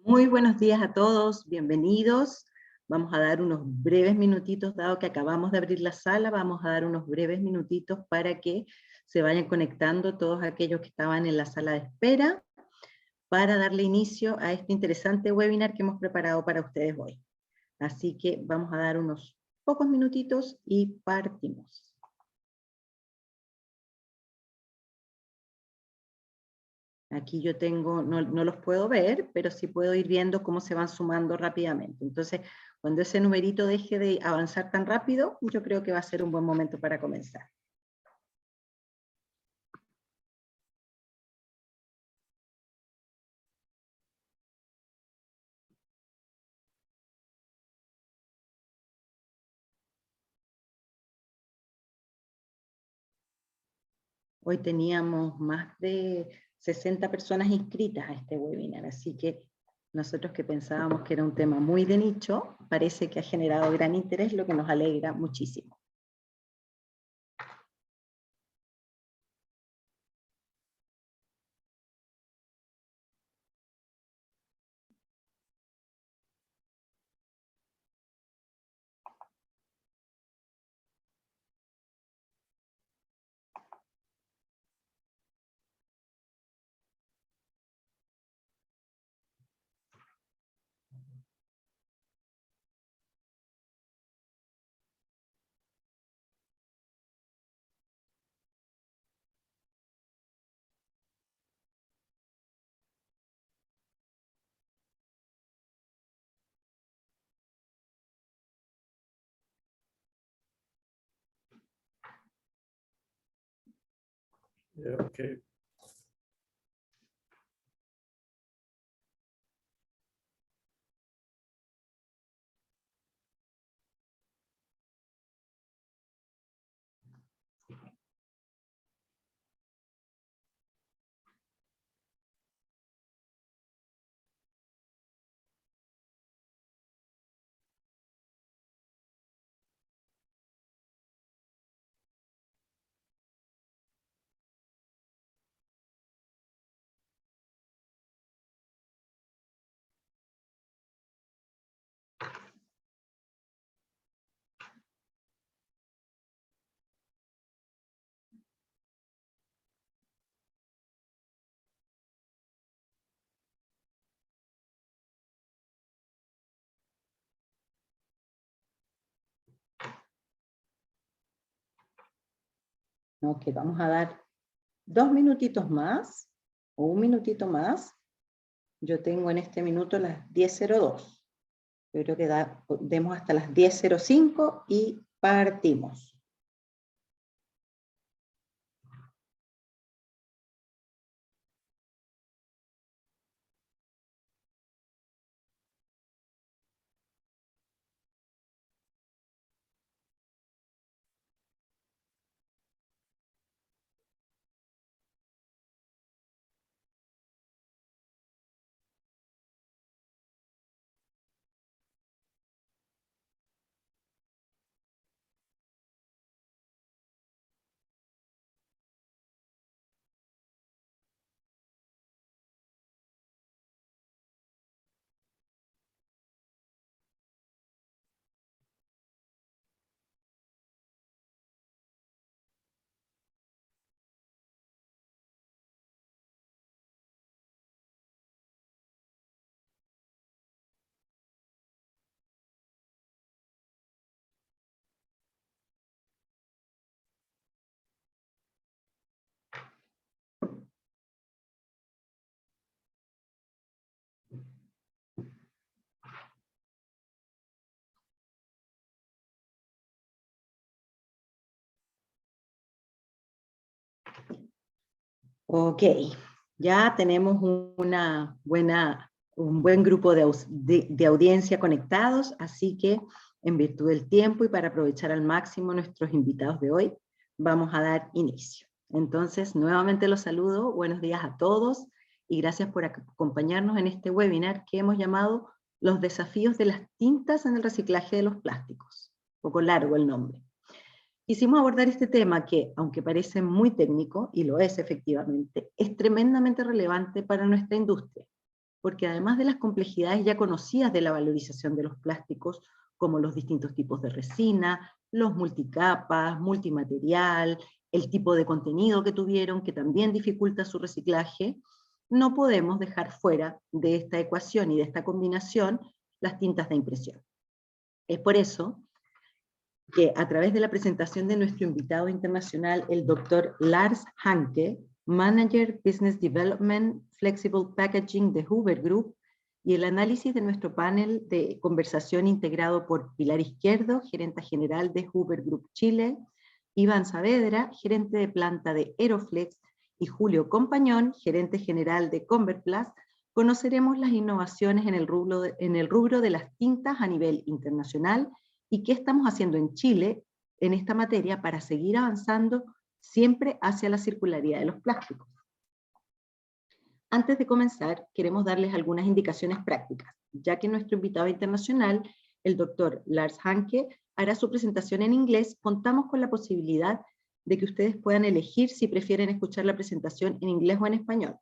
Muy buenos días a todos, bienvenidos. Vamos a dar unos breves minutitos, dado que acabamos de abrir la sala, vamos a dar unos breves minutitos para que se vayan conectando todos aquellos que estaban en la sala de espera, para darle inicio a este interesante webinar que hemos preparado para ustedes hoy. Así que vamos a dar unos pocos minutitos y partimos. Aquí yo tengo, no los puedo ver, pero sí puedo ir viendo cómo se van sumando rápidamente. Entonces, cuando ese numerito deje de avanzar tan rápido, yo creo que va a ser un buen momento para comenzar. Hoy teníamos más de 60 personas inscritas a este webinar, así que nosotros que pensábamos que era un tema muy de nicho, parece que ha generado gran interés, lo que nos alegra muchísimo. Yeah, okay. Ok, vamos a dar 2 minutitos más, o un minutito más. Yo tengo en este minuto las 10:02. Yo creo que demos hasta las 10:05 y partimos. Ok, ya tenemos un buen grupo de audiencia conectados, así que en virtud del tiempo y para aprovechar al máximo nuestros invitados de hoy, vamos a dar inicio. Entonces, nuevamente los saludo, buenos días a todos y gracias por acompañarnos en este webinar que hemos llamado Los desafíos de las tintas en el reciclaje de los plásticos. Un poco largo el nombre. Quisimos abordar este tema que, aunque parece muy técnico, y lo es efectivamente, es tremendamente relevante para nuestra industria. porque además de las complejidades ya conocidas de la valorización de los plásticos, como los distintos tipos de resina, los multicapas, multimaterial, el tipo de contenido que tuvieron, que también dificulta su reciclaje, no podemos dejar fuera de esta ecuación y de esta combinación las tintas de impresión. Es por eso que a través de la presentación de nuestro invitado internacional, el doctor Lars Hanke, Manager Business Development Flexible Packaging de Hoover Group, y el análisis de nuestro panel de conversación integrado por Pilar Izquierdo, gerenta general de Hoover Group Chile, Iván Saavedra, gerente de planta de Aeroflex, y Julio Compañón, gerente general de Converplast, conoceremos las innovaciones en el rubro de las tintas a nivel internacional y qué estamos haciendo en Chile en esta materia para seguir avanzando siempre hacia la circularidad de los plásticos. Antes de comenzar, queremos darles algunas indicaciones prácticas, ya que nuestro invitado internacional, el doctor Lars Hanke, hará su presentación en inglés. Contamos con la posibilidad de que ustedes puedan elegir si prefieren escuchar la presentación en inglés o en español.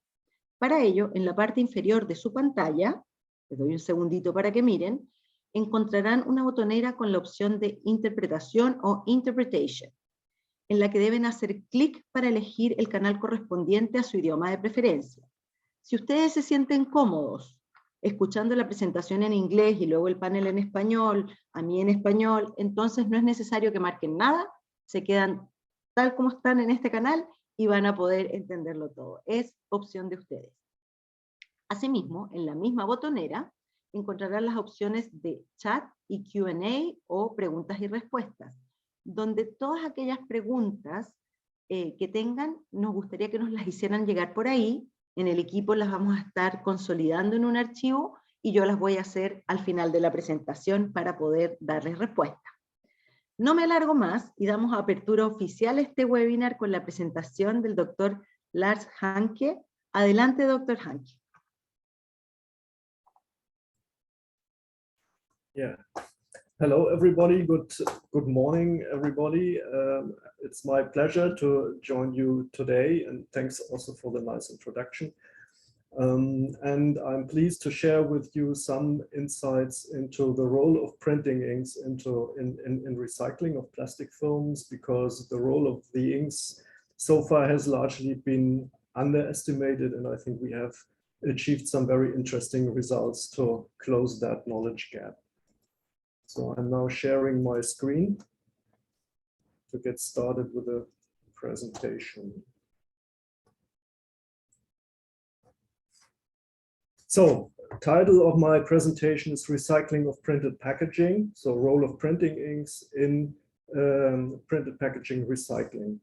Para ello, en la parte inferior de su pantalla, les doy un segundito para que miren, encontrarán una botonera con la opción de interpretación o interpretation, en la que deben hacer clic para elegir el canal correspondiente a su idioma de preferencia. Si ustedes se sienten cómodos escuchando la presentación en inglés y luego el panel en español, a mí en español, entonces no es necesario que marquen nada, se quedan tal como están en este canal y van a poder entenderlo todo. Es opción de ustedes. Asimismo, en la misma botonera encontrarán las opciones de chat y Q&A o preguntas y respuestas, donde todas aquellas preguntas que tengan, nos gustaría que nos las hicieran llegar por ahí. En el equipo las vamos a estar consolidando en un archivo y yo las voy a hacer al final de la presentación para poder darles respuesta. No me alargo más y damos apertura oficial a este webinar con la presentación del doctor Lars Hanke. Adelante, doctor Hanke. Yeah. Hello, everybody. Good morning, everybody. It's my pleasure to join you today, and thanks also for the nice introduction. And I'm pleased to share with you some insights into the role of printing inks in recycling of plastic films, because the role of the inks so far has largely been underestimated, and I think we have achieved some very interesting results to close that knowledge gap. So I'm now sharing my screen to get started with the presentation. So, title of my presentation is Recycling of Printed Packaging. So, role of printing inks in printed packaging recycling.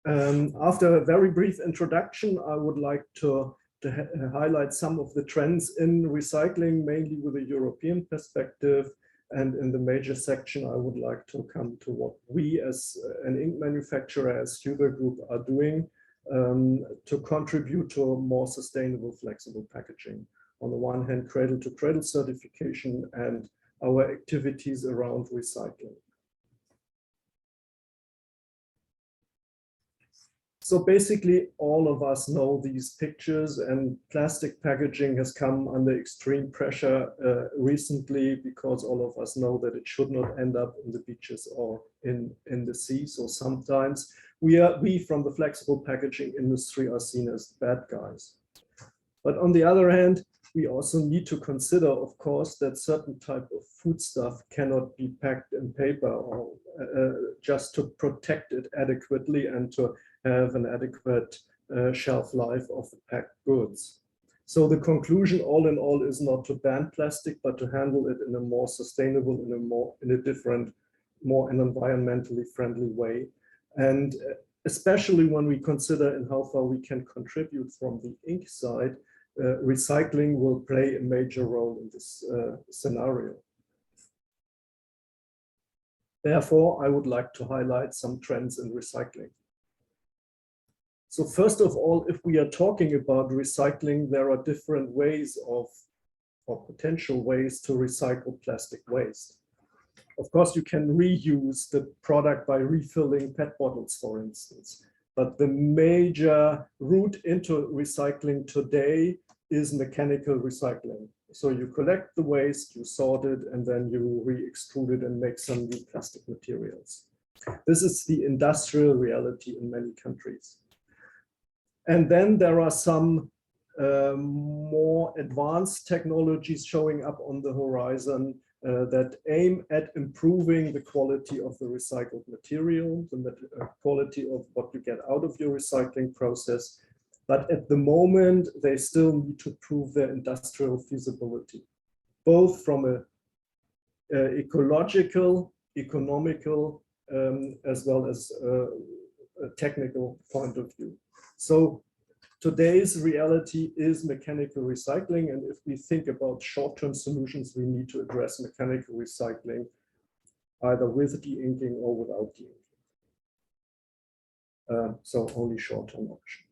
After a very brief introduction, I would like to highlight some of the trends in recycling, mainly with a European perspective. And in the major section, I would like to come to what we as an ink manufacturer, as Hoover Group, are doing to contribute to a more sustainable, flexible packaging. On the one hand, cradle-to-cradle certification and our activities around recycling. So basically, all of us know these pictures, and plastic packaging has come under extreme pressure recently, because all of us know that it should not end up in the beaches or in the sea. So sometimes we from the flexible packaging industry are seen as bad guys. But on the other hand, we also need to consider, of course, that certain type of foodstuff cannot be packed in paper or just to protect it adequately and to have an adequate shelf life of the packed goods. So the conclusion, all in all, is not to ban plastic, but to handle it in a more sustainable, in a different, more environmentally friendly way. And especially when we consider in how far we can contribute from the ink side, recycling will play a major role in this scenario. Therefore, I would like to highlight some trends in recycling. So first of all, if we are talking about recycling, there are different ways or potential ways to recycle plastic waste. Of course, you can reuse the product by refilling PET bottles, for instance. But the major route into recycling today is mechanical recycling. So you collect the waste, you sort it, and then you re-extrude it and make some new plastic materials. This is the industrial reality in many countries. And then there are some more advanced technologies showing up on the horizon that aim at improving the quality of the recycled material, the quality of what you get out of your recycling process. But at the moment, they still need to prove their industrial feasibility, both from a ecological, economical, as well as a technical point of view. So today's reality is mechanical recycling, and if we think about short-term solutions, we need to address mechanical recycling either with de-inking or without de-inking. So only short-term option.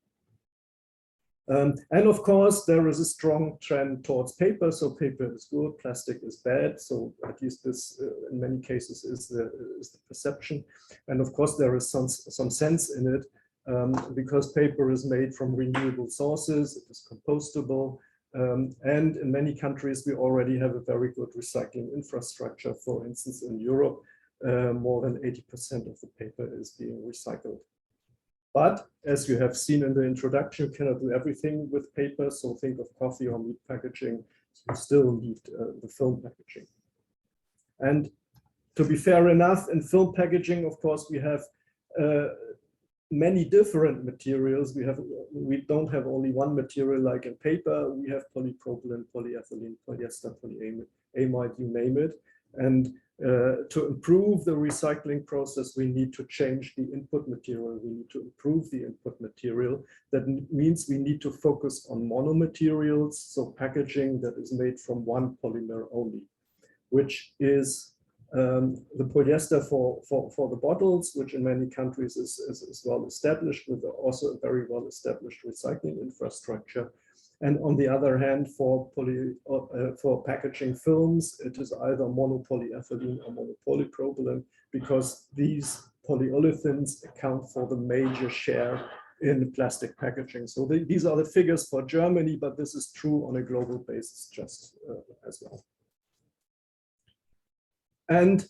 And of course, there is a strong trend towards paper. So paper is good, plastic is bad. So at least this, in many cases, is the perception. And of course, there is some sense in it because paper is made from renewable sources. It is compostable. And in many countries, we already have a very good recycling infrastructure. For instance, in Europe, more than 80% of the paper is being recycled. But as you have seen in the introduction, you cannot do everything with paper. So think of coffee or meat packaging. You still need the film packaging. And to be fair enough, in film packaging, of course, we have many different materials. We don't have only one material like in paper. We have polypropylene, polyethylene, polyester, polyamide, you name it. And to improve the recycling process, we need to change the input material. We need to improve the input material. That means we need to focus on monomaterials, so packaging that is made from one polymer only, which is the polyester for the bottles, which in many countries is well established, with also a very well established recycling infrastructure. And on the other hand, for packaging films, it is either monopolyethylene or monopolypropylene, because these polyolefins account for the major share in plastic packaging. So these are the figures for Germany, but this is true on a global basis just as well. And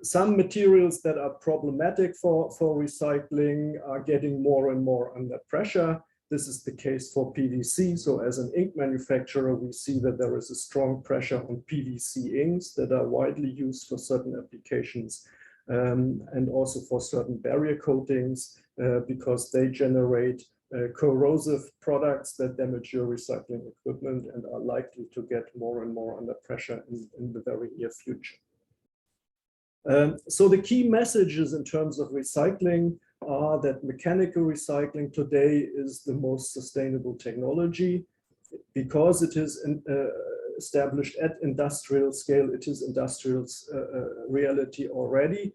some materials that are problematic for recycling are getting more and more under pressure. This is the case for PVC. So as an ink manufacturer, we see that there is a strong pressure on PVC inks that are widely used for certain applications and also for certain barrier coatings because they generate corrosive products that damage your recycling equipment and are likely to get more and more under pressure in the very near future. So the key messages in terms of recycling are that mechanical recycling today is the most sustainable technology because it is established at industrial scale. It is industrial reality already,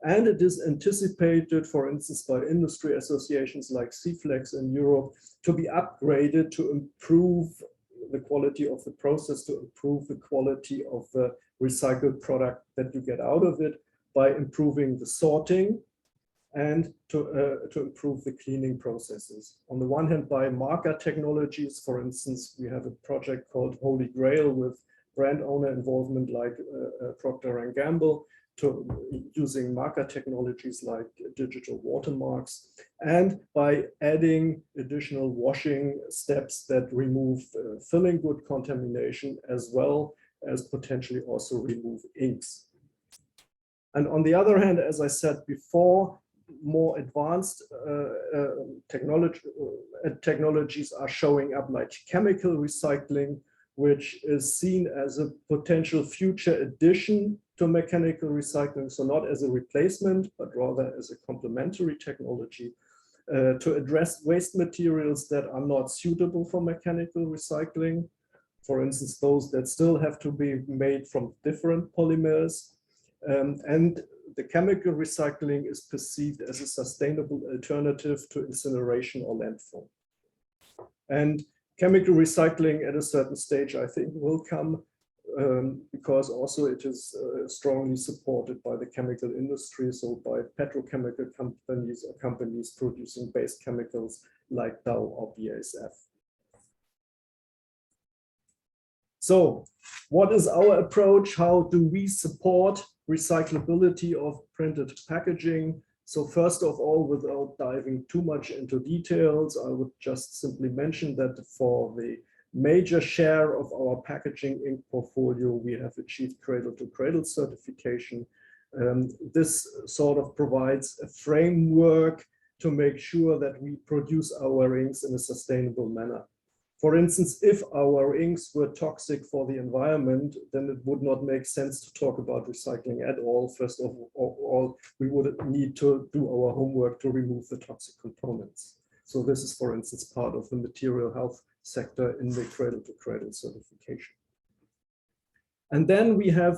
and it is anticipated, for instance, by industry associations like CFLEX in Europe, to be upgraded to improve the quality of the process, to improve the quality of the recycled product that you get out of it by improving the sorting and to improve the cleaning processes. On the one hand, by marker technologies, for instance, we have a project called Holy Grail with brand owner involvement like Procter & Gamble, using marker technologies like digital watermarks, and by adding additional washing steps that remove filling good contamination, as well as potentially also remove inks. And on the other hand, as I said before, more advanced technologies are showing up, like chemical recycling, which is seen as a potential future addition to mechanical recycling. So not as a replacement, but rather as a complementary technology to address waste materials that are not suitable for mechanical recycling. For instance, those that still have to be made from different polymers. And the chemical recycling is perceived as a sustainable alternative to incineration or landfill. And chemical recycling at a certain stage, I think, will come because also it is strongly supported by the chemical industry, so by petrochemical companies or companies producing base chemicals like Dow or BASF. So what is our approach? How do we support recyclability of printed packaging? So first of all, without diving too much into details, I would just simply mention that for the major share of our packaging ink portfolio, we have achieved cradle-to-cradle certification. This sort of provides a framework to make sure that we produce our inks in a sustainable manner. For instance, if our inks were toxic for the environment, then it would not make sense to talk about recycling at all. First of all, we would need to do our homework to remove the toxic components. So this is, for instance, part of the material health sector in the cradle-to-cradle certification. And then we have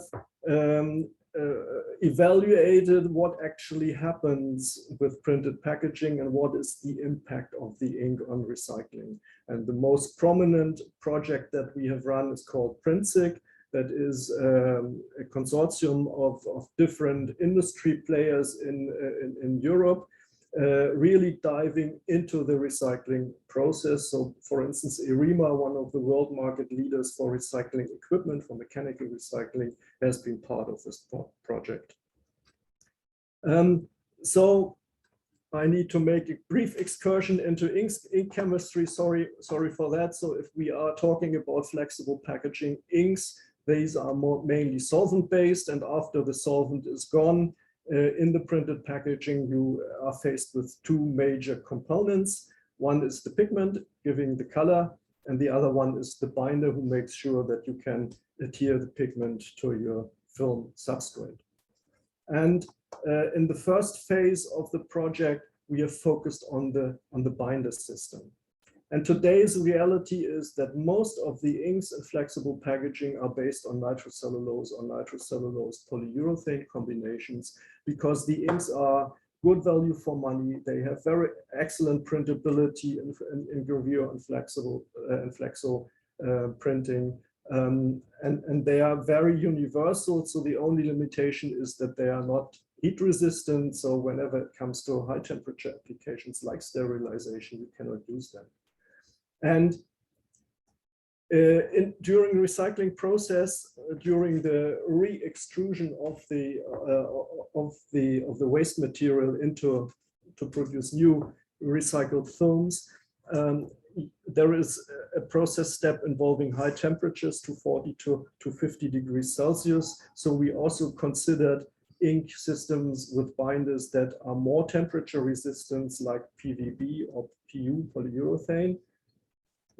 evaluated what actually happens with printed packaging and what is the impact of the ink on recycling. And the most prominent project that we have run is called PrintSig. That is a consortium of different industry players in Europe, really diving into the recycling process. So for instance, IREMA, one of the world market leaders for recycling equipment, for mechanical recycling, has been part of this project. So I need to make a brief excursion into ink chemistry. Sorry for that. So if we are talking about flexible packaging inks, these are mainly solvent-based, and after the solvent is gone, in the printed packaging, you are faced with two major components. One is the pigment, giving the color, and the other one is the binder, who makes sure that you can adhere the pigment to your film substrate. And in the first phase of the project, we have focused on the binder system. And today's reality is that most of the inks in flexible packaging are based on nitrocellulose or nitrocellulose polyurethane combinations, because the inks are good value for money. They have very excellent printability in gravure and flexible flexo printing. And they are very universal. So the only limitation is that they are not heat resistant. So whenever it comes to high temperature applications like sterilization, you cannot use them. And during the recycling process, during the re-extrusion of the waste material to produce new recycled films, there is a process step involving high temperatures to 40 to 50 degrees Celsius. So we also considered ink systems with binders that are more temperature resistant, like PVB or PU, polyurethane.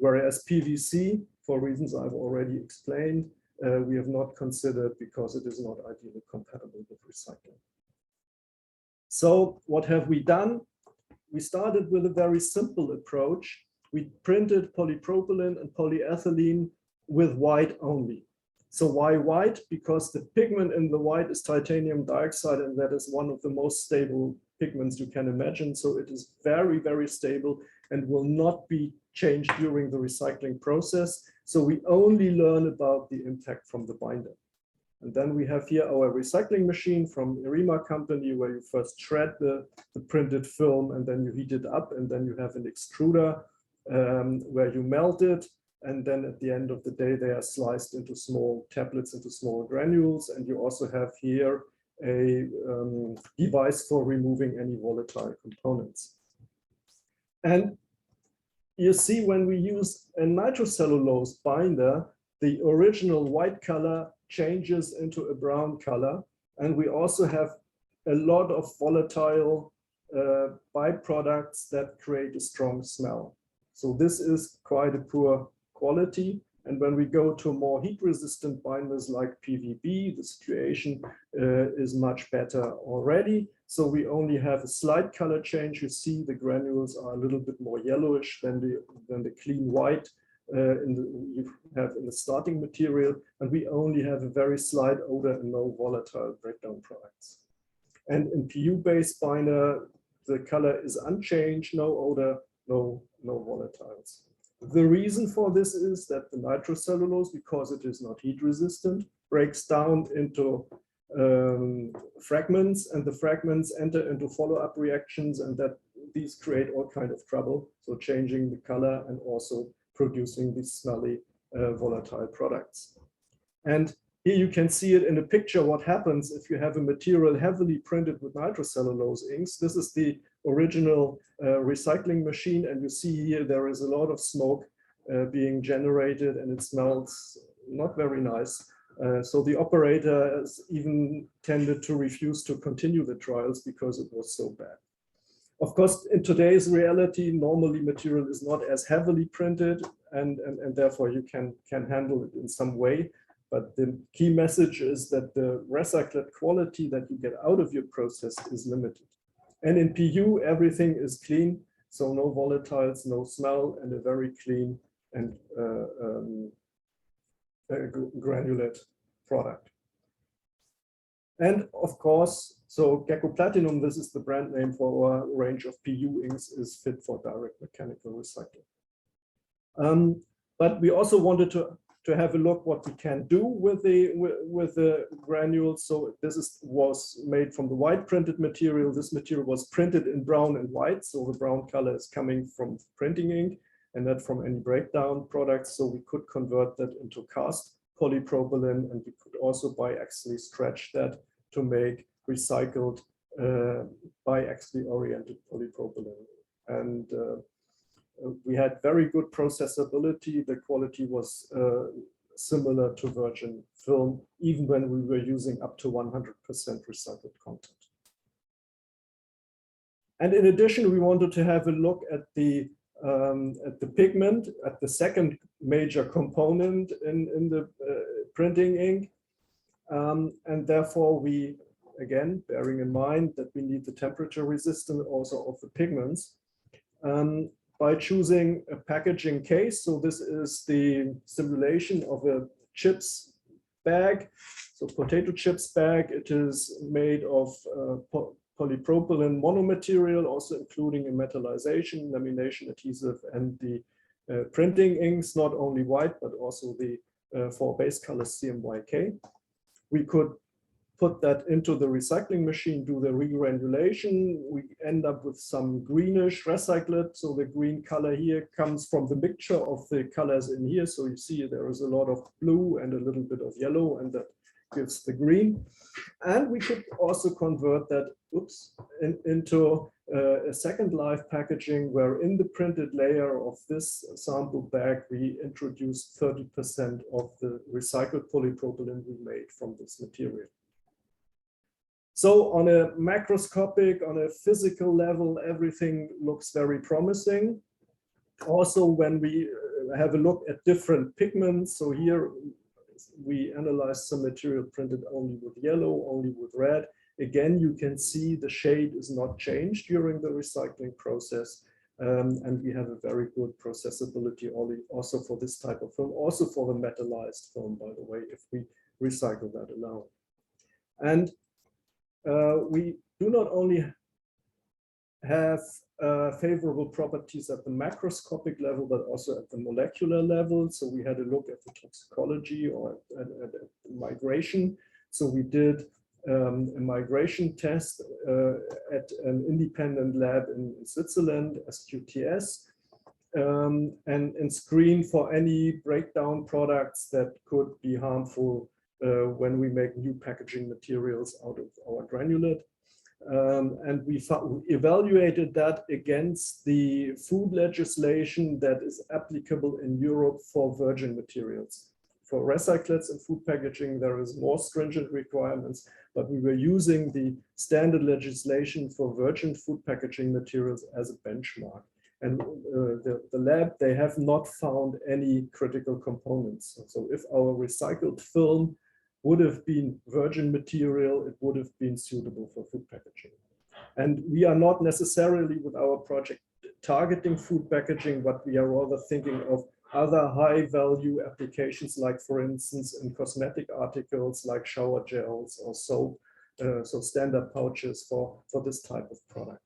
Whereas PVC, for reasons I've already explained, we have not considered because it is not ideally compatible with recycling. So what have we done? We started with a very simple approach. We printed polypropylene and polyethylene with white only. So why white? Because the pigment in the white is titanium dioxide, and that is one of the most stable pigments you can imagine. So it is very, very stable and will not be changed during the recycling process. So we only learn about the impact from the binder. And then we have here our recycling machine from IREMA company, where you first shred the printed film and then you heat it up, and then you have an extruder where you melt it. And then at the end of the day, they are sliced into small tablets, into small granules. And you also have here a device for removing any volatile components. And you see, when we use a nitrocellulose binder, the original white color changes into a brown color. And we also have a lot of volatile byproducts that create a strong smell. So this is quite a poor quality. And when we go to more heat-resistant binders like PVB, the situation is much better already. So we only have a slight color change. You see the granules are a little bit more yellowish than the clean white you have in the starting material. And we only have a very slight odor and no volatile breakdown products. And in PU-based binder, the color is unchanged, no odor, no volatiles. The reason for this is that the nitrocellulose, because it is not heat resistant, breaks down into fragments, and the fragments enter into follow-up reactions, and that these create all kind of trouble. So changing the color and also producing these smelly volatile products. And here you can see it in a picture what happens if you have a material heavily printed with nitrocellulose inks. This is the original recycling machine, and you see here there is a lot of smoke being generated, and it smells not very nice. So the operator has even tended to refuse to continue the trials because it was so bad. Of course, in today's reality, normally material is not as heavily printed, and therefore you can handle it in some way. But the key message is that the recycled quality that you get out of your process is limited. And in PU, everything is clean, so no volatiles, no smell, and a very clean and granulate product. And of course, so Gecko Platinum, this is the brand name for our range of PU inks, is fit for direct mechanical recycling. But we also wanted to have a look what we can do with the granules. So this was made from the white printed material. This material was printed in brown and white, so the brown color is coming from printing ink and not from any breakdown products. So we could convert that into cast polypropylene, and we could also biaxially stretch that to make recycled biaxially oriented polypropylene. And we had very good processability. The quality was similar to virgin film, even when we were using up to 100% recycled content. And in addition, we wanted to have a look at the pigment, at the second major component in the printing ink. And therefore we, again, bearing in mind that we need the temperature resistance also of the pigments, by choosing a packaging case. So this is the simulation of a chips bag. So potato chips bag, it is made of polypropylene monomaterial, also including a metallization, lamination adhesive, and the printing inks, not only white, but also the 4 base colors CMYK. We could put that into the recycling machine, do the regranulation. We end up with some greenish recyclate. So the green color here comes from the mixture of the colors in here. So you see there is a lot of blue and a little bit of yellow, and that gives the green. And we could also convert that into a second life packaging, where in the printed layer of this sample bag, we introduced 30% of the recycled polypropylene we made from this material. So on a macroscopic, on a physical level, everything looks very promising. Also, when we have a look at different pigments, so here we analyzed some material printed only with yellow, only with red. Again, you can see the shade is not changed during the recycling process. And we have a very good processability also for this type of film, also for the metallized film, by the way, if we recycle that alone. And we do not only have favorable properties at the macroscopic level, but also at the molecular level. So we had a look at the toxicology or at migration. So we did a migration test at an independent lab in Switzerland, SQTS, and screen for any breakdown products that could be harmful when we make new packaging materials out of our granulate. And we evaluated that against the food legislation that is applicable in Europe for virgin materials. For recyclates and food packaging, there is more stringent requirements, but we were using the standard legislation for virgin food packaging materials as a benchmark. And the lab, they have not found any critical components. So if our recycled film would have been virgin material, it would have been suitable for food packaging. And we are not necessarily with our project targeting food packaging, but we are rather thinking of other high value applications, like for instance, in cosmetic articles like shower gels or soap, so standard pouches for this type of product.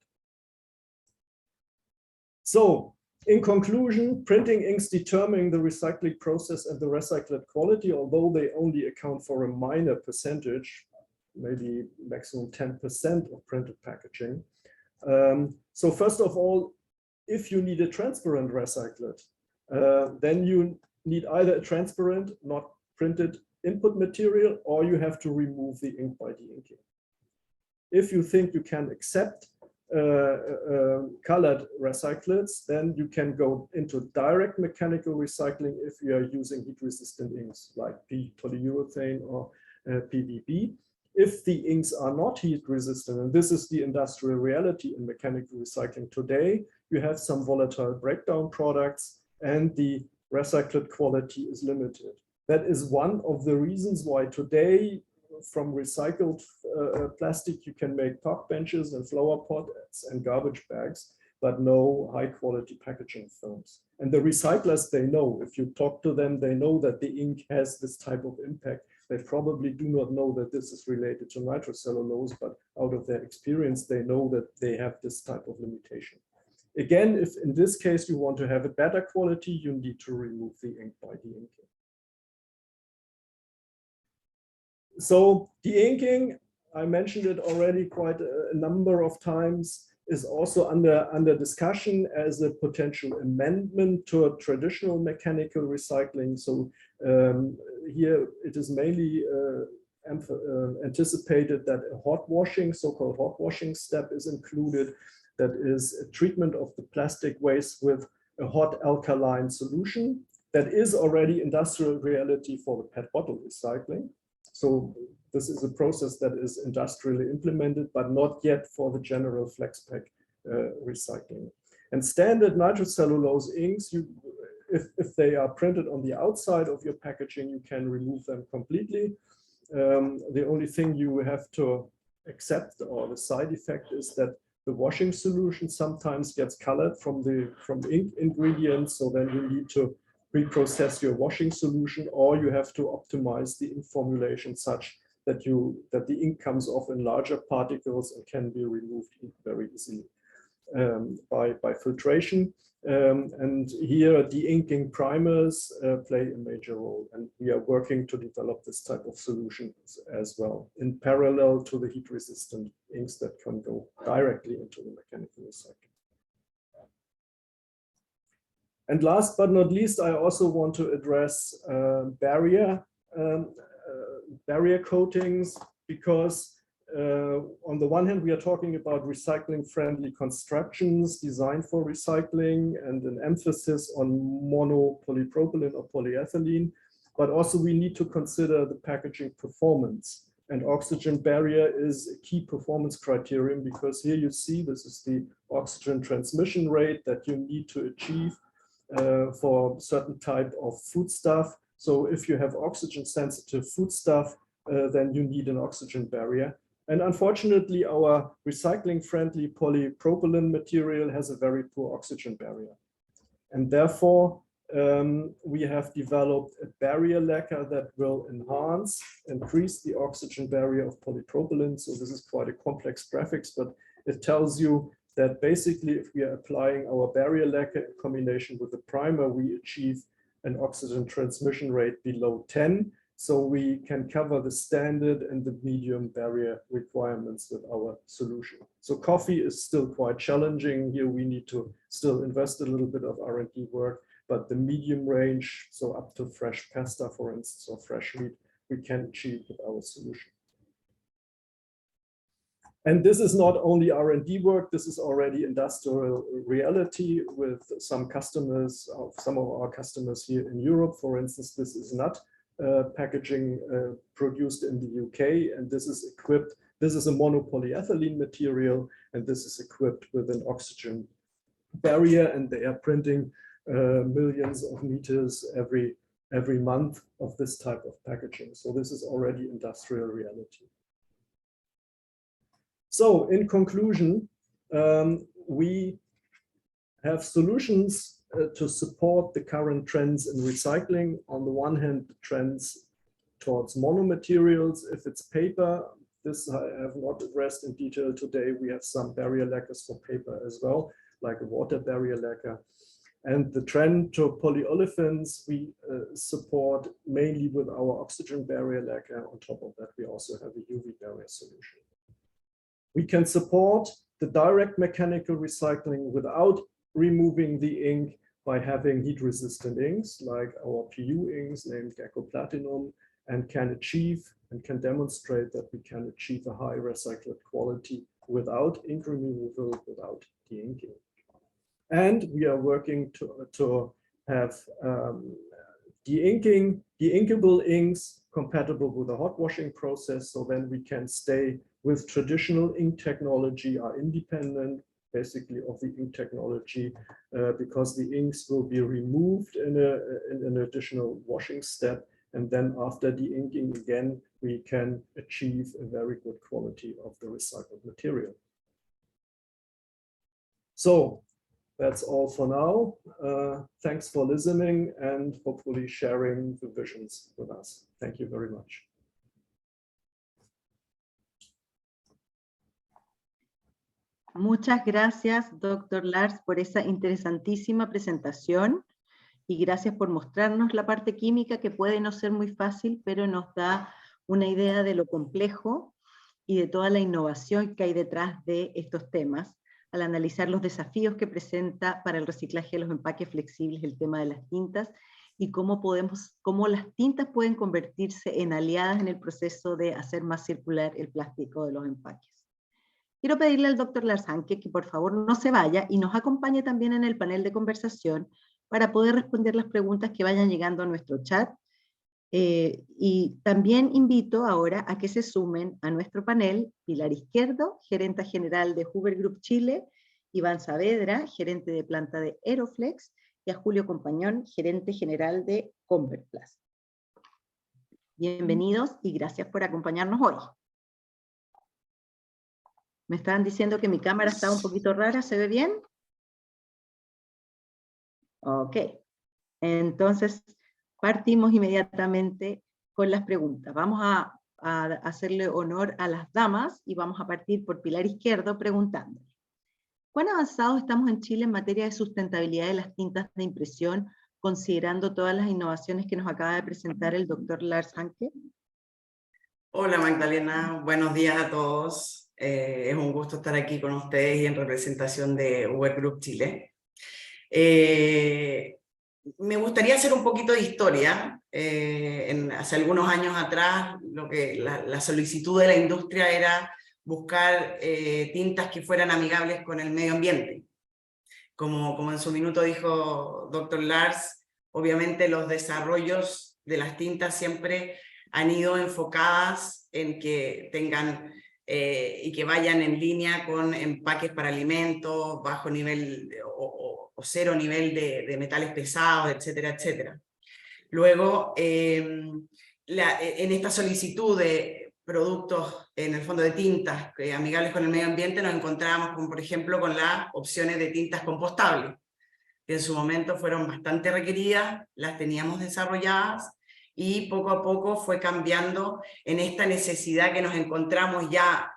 So in conclusion, printing inks determine the recycling process and the recycled quality, although they only account for a minor percentage, maybe maximum 10% of printed packaging. So first of all, if you need a transparent recyclate, then you need either a transparent, not printed input material, or you have to remove the ink by de-inking. If you think you can accept colored recyclates, then you can go into direct mechanical recycling if you are using heat-resistant inks like polyurethane or PVB. If the inks are not heat-resistant, and this is the industrial reality in mechanical recycling today, you have some volatile breakdown products and the recycled quality is limited. That is one of the reasons why today from recycled plastic, you can make park benches and flower pots and garbage bags, but no high quality packaging films. And the recyclers, they know, if you talk to them, they know that the ink has this type of impact. They probably do not know that this is related to nitrocellulose, but out of their experience, they know that they have this type of limitation. Again, if in this case you want to have a better quality, you need to remove the ink by de-inking. So de-inking, I mentioned it already quite a number of times, is also under discussion as a potential amendment to a traditional mechanical recycling. So here it is mainly anticipated that a hot washing, so-called hot washing step is included. That is a treatment of the plastic waste with a hot alkaline solution. That is already industrial reality for the PET bottle recycling. So this is a process that is industrially implemented, but not yet for the general flex pack recycling. And standard nitrocellulose inks, if they are printed on the outside of your packaging, you can remove them completely. The only thing you have to accept, or the side effect, is that the washing solution sometimes gets colored from ink ingredients. So then you need to reprocess your washing solution, or you have to optimize the ink formulation such that the ink comes off in larger particles and can be removed very easily by filtration. And here de-inking primers play a major role, and we are working to develop this type of solution as well, in parallel to the heat-resistant inks that can go directly into the mechanical recycling. And last but not least, I also want to address barrier coatings, because on the one hand, we are talking about recycling-friendly constructions designed for recycling and an emphasis on monopolypropylene or polyethylene, but also we need to consider the packaging performance. And oxygen barrier is a key performance criterion, because here you see this is the oxygen transmission rate that you need to achieve for certain type of foodstuff. So if you have oxygen sensitive foodstuff, then you need an oxygen barrier. And unfortunately, our recycling-friendly polypropylene material has a very poor oxygen barrier. And therefore, we have developed a barrier lacquer that will increase the oxygen barrier of polypropylene. So this is quite a complex graphics, but it tells you that basically if we are applying our barrier lacquer in combination with the primer, we achieve an oxygen transmission rate below 10. So we can cover the standard and the medium barrier requirements with our solution. So coffee is still quite challenging. Here we need to still invest a little bit of R&D work, but the medium range, so up to fresh pasta, for instance, or fresh meat, we can achieve with our solution. And this is not only R&D work, this is already industrial reality with some customers, some of our customers here in Europe. For instance, this is not packaging produced in the UK, and this is equipped, this is a monopolyethylene material, and this is equipped with an oxygen barrier, and they are printing millions of meters every month of this type of packaging. So this is already industrial reality. So in conclusion, we have solutions to support the current trends in recycling. On the one hand, the trends towards monomaterials. If it's paper, this I have not addressed in detail today. We have some barrier lacquers for paper as well, like a water barrier lacquer. And the trend to polyolefins, we support mainly with our oxygen barrier lacquer. On top of that, we also have a UV barrier solution. We can support the direct mechanical recycling without removing the ink by having heat-resistant inks like our PU inks named Gecko Platinum, and can achieve and can demonstrate that we can achieve a high recycled quality without ink removal, without de-inking. And we are working to have de-inkable inks compatible with the hot washing process, so then we can stay with traditional ink technology, are independent basically of the ink technology, because the inks will be removed in an additional washing step, and then after de-inking again, we can achieve a very good quality of the recycled material. So that's all for now. Thanks for listening and hopefully sharing the visions with us. Thank you very much. Muchas gracias, Dr. Lars, por esa interesantísima presentación y gracias por mostrarnos la parte química, que puede no ser muy fácil, pero nos da una idea de lo complejo y de toda la innovación que hay detrás de estos temas, al analizar los desafíos que presenta para el reciclaje de los empaques flexibles el tema de las tintas, y cómo las tintas pueden convertirse en aliadas en el proceso de hacer más circular el plástico de los empaques. Quiero pedirle al Dr. Lars Hanke que por favor no se vaya y nos acompañe también en el panel de conversación para poder responder las preguntas que vayan llegando a nuestro chat. Y también invito ahora a que se sumen a nuestro panel Pilar Izquierdo, gerenta general de Hoover Group Chile, Iván Saavedra, gerente de planta de Aeroflex, y a Julio Compañón, gerente general de Converplast. Bienvenidos y gracias por acompañarnos hoy. Me estaban diciendo que mi cámara estaba un poquito rara, ¿se ve bien? Ok, entonces partimos inmediatamente con las preguntas. Vamos a hacerle honor a las damas y vamos a partir por Pilar Izquierdo preguntándole: ¿cuán avanzados estamos en Chile en materia de sustentabilidad de las tintas de impresión, considerando todas las innovaciones que nos acaba de presentar el Dr. Lars Hanke? Hola Magdalena, buenos días a todos. Es un gusto estar aquí con ustedes y en representación de Hoover Group Chile. Me gustaría hacer un poquito de historia. Hace algunos años atrás, la solicitud de la industria era buscar tintas que fueran amigables con el medio ambiente. Como en su minuto dijo Dr. Lars, obviamente los desarrollos de las tintas siempre han ido enfocadas en que tengan y que vayan en línea con empaques para alimentos, bajo nivel o cero nivel de metales pesados, etcétera, etcétera. Luego, en esta solicitud de productos, en el fondo de tintas amigables con el medio ambiente, nos encontramos, por ejemplo, con las opciones de tintas compostables, que en su momento fueron bastante requeridas, las teníamos desarrolladas, y poco a poco fue cambiando en esta necesidad que nos encontramos ya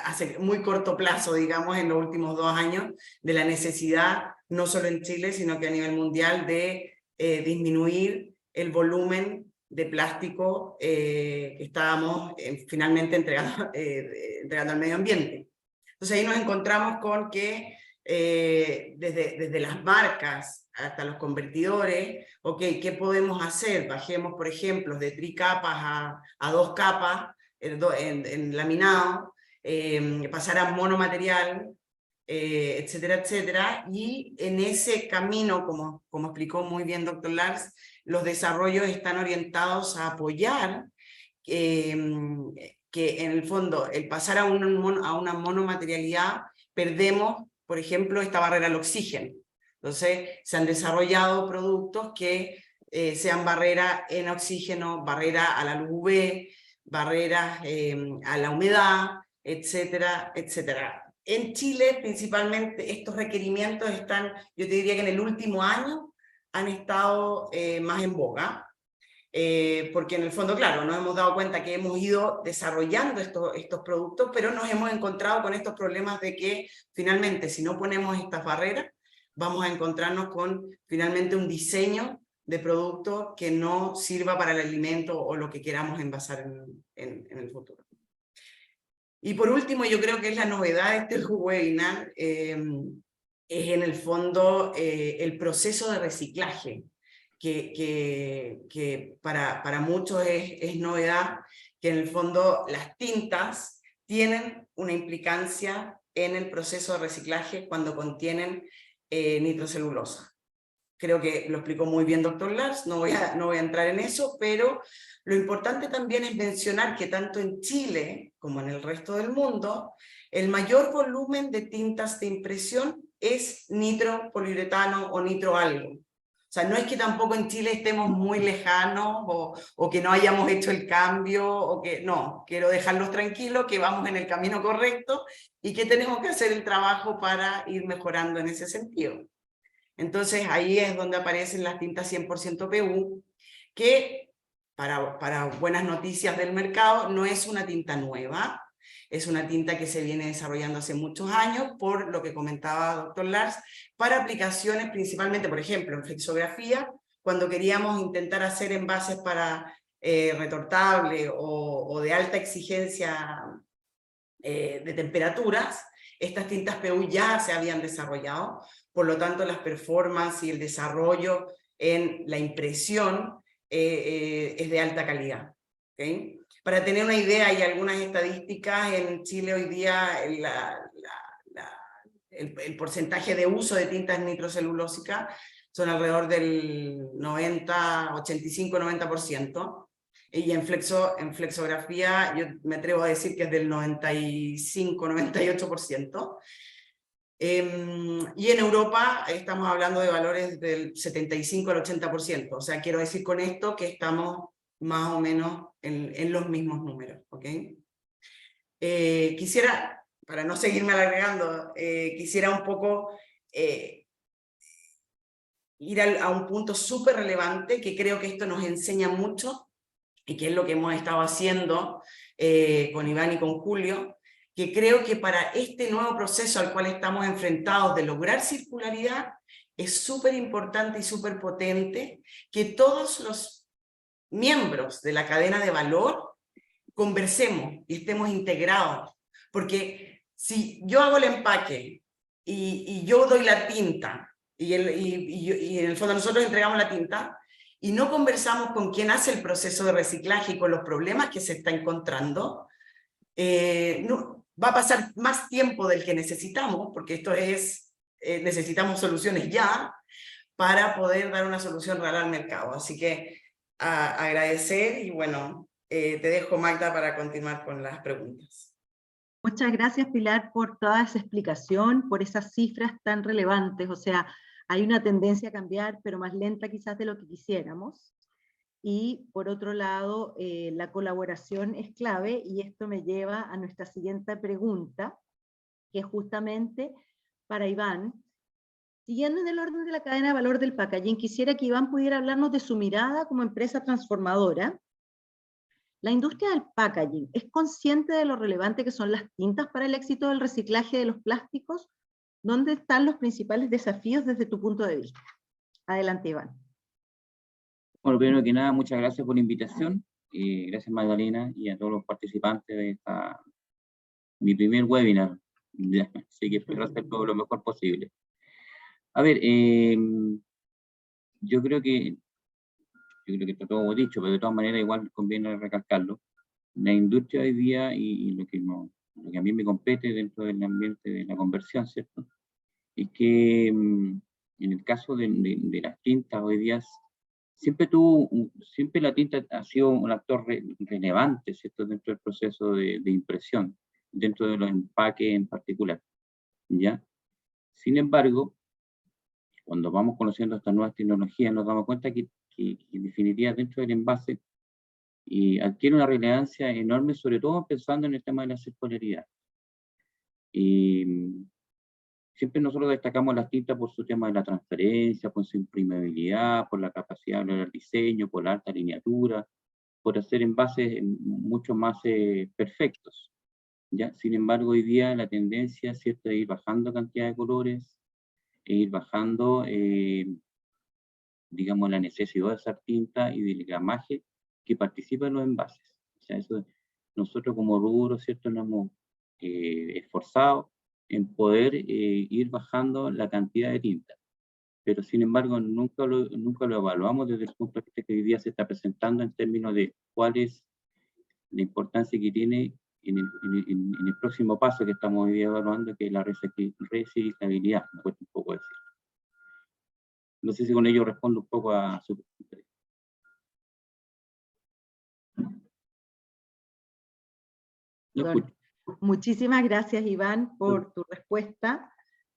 hace muy corto plazo, digamos, en los últimos 2 años, de la necesidad, no solo en Chile, sino que a nivel mundial, de disminuir el volumen de plástico que estábamos finalmente entregando al medio ambiente. Entonces ahí nos encontramos con que desde las marcas hasta los convertidores, ok, ¿qué podemos hacer? Bajemos, por ejemplo, de tricapas a 2 capas en laminado, pasar a monomaterial, etcétera, etcétera. Y en ese camino, como explicó muy bien Dr. Lars, los desarrollos están orientados a apoyar que en el fondo, el pasar a una monomaterialidad, perdemos, por ejemplo, esta barrera al oxígeno. Entonces, se han desarrollado productos que sean barrera en oxígeno, barrera a la luz UV, barreras a la humedad, etcétera, etcétera. En Chile, principalmente, estos requerimientos están, yo te diría que en el último año, han estado más en boga. Porque en el fondo, claro, nos hemos dado cuenta que hemos ido desarrollando estos productos, pero nos hemos encontrado con estos problemas de que finalmente, si no ponemos estas barreras, vamos a encontrarnos con finalmente un diseño de producto que no sirva para el alimento o lo que queramos envasar en el futuro. Y por último, yo creo que es la novedad de este webinar, es en el fondo el proceso de reciclaje, que para muchos es novedad, que en el fondo las tintas tienen una implicancia en el proceso de reciclaje cuando contienen nitrocelulosa. Creo que lo explicó muy bien doctor Lars, no voy a entrar en eso, pero lo importante también es mencionar que tanto en Chile como en el resto del mundo, el mayor volumen de tintas de impresión es nitropoliuretano o nitroalgo. O sea, no es que tampoco en Chile estemos muy lejanos o que no hayamos hecho el cambio, o que no, quiero dejarlos tranquilos, que vamos en el camino correcto y que tenemos que hacer el trabajo para ir mejorando en ese sentido. Entonces ahí es donde aparecen las tintas 100% PU, que para buenas noticias del mercado no es una tinta nueva, es una tinta que se viene desarrollando hace muchos años, por lo que comentaba doctor Lars, para aplicaciones principalmente, por ejemplo, en flexografía, cuando queríamos intentar hacer envases para retortable o de alta exigencia de temperaturas, estas tintas PU ya se habían desarrollado, por lo tanto las performances y el desarrollo en la impresión es de alta calidad. ¿Okay? Para tener una idea, hay algunas estadísticas en Chile hoy día, el porcentaje de uso de tintas nitrocelulósicas son alrededor del 85-90%. Y en flexografía yo me atrevo a decir que es del 95-98%. Y en Europa estamos hablando de valores del 75 al 80%. O sea, quiero decir con esto que estamos más o menos en los mismos números. ¿Okay? Quisiera, para no seguirme alargando, quisiera un poco ir a un punto súper relevante, que creo que esto nos enseña mucho, y que es lo que hemos estado haciendo con Iván y con Julio, que creo que para este nuevo proceso al cual estamos enfrentados de lograr circularidad, es súper importante y súper potente que todos los miembros de la cadena de valor conversemos y estemos integrados, porque si yo hago el empaque y yo doy la tinta, y en el fondo nosotros entregamos la tinta, y no conversamos con quien hace el proceso de reciclaje y con los problemas que se está encontrando, no, va a pasar más tiempo del que necesitamos, porque esto es, necesitamos soluciones ya, para poder dar una solución real al mercado. Así que agradecer, y bueno, te dejo, Magda, para continuar con las preguntas. Muchas gracias, Pilar, por toda esa explicación, por esas cifras tan relevantes. O sea, hay una tendencia a cambiar, pero más lenta quizás de lo que quisiéramos. Y por otro lado, la colaboración es clave, y esto me lleva a nuestra siguiente pregunta, que es justamente para Iván. Siguiendo en el orden de la cadena de valor del packaging, quisiera que Iván pudiera hablarnos de su mirada como empresa transformadora. ¿La industria del packaging es consciente de lo relevante que son las tintas para el éxito del reciclaje de los plásticos? ¿Dónde están los principales desafíos desde tu punto de vista? Adelante, Iván. Bueno, primero que nada, muchas gracias por la invitación. Gracias, Magdalena, y a todos los participantes de mi primer webinar. Así que espero hacer todo lo mejor posible. A ver, yo creo que está todo dicho, pero de todas maneras igual conviene recalcarlo. La industria hoy día, y lo que a mí me compete dentro del ambiente de la conversión, ¿cierto? Es que en el caso de las tintas hoy día, siempre la tinta ha sido un actor relevante, ¿cierto? Dentro del proceso de impresión, dentro de los empaques en particular, ¿ya? Sin embargo, cuando vamos conociendo estas nuevas tecnologías, nos damos cuenta que en definitiva dentro del envase adquiere una relevancia enorme, sobre todo pensando en el tema de la circularidad. Siempre nosotros destacamos las tintas por su tema de la transparencia, por su imprimibilidad, por la capacidad de lograr diseño, por la alta lineatura, por hacer envases mucho más perfectos. ¿Ya? Sin embargo, hoy día la tendencia, ¿cierto?, es ir bajando cantidad de colores, e ir bajando, digamos, la necesidad de usar tinta y del gramaje que participa en los envases. O sea, eso nosotros como rubro, ¿cierto?, nos hemos esforzado en poder ir bajando la cantidad de tinta. Pero sin embargo nunca lo evaluamos desde el punto de vista que hoy día se está presentando en términos de cuál es la importancia que tiene en el próximo paso que estamos hoy día evaluando, que es la reciclabilidad, me cuesta un poco decir. No sé si con ello respondo un poco a su pregunta. Bueno, muchísimas gracias, Iván, por tu respuesta.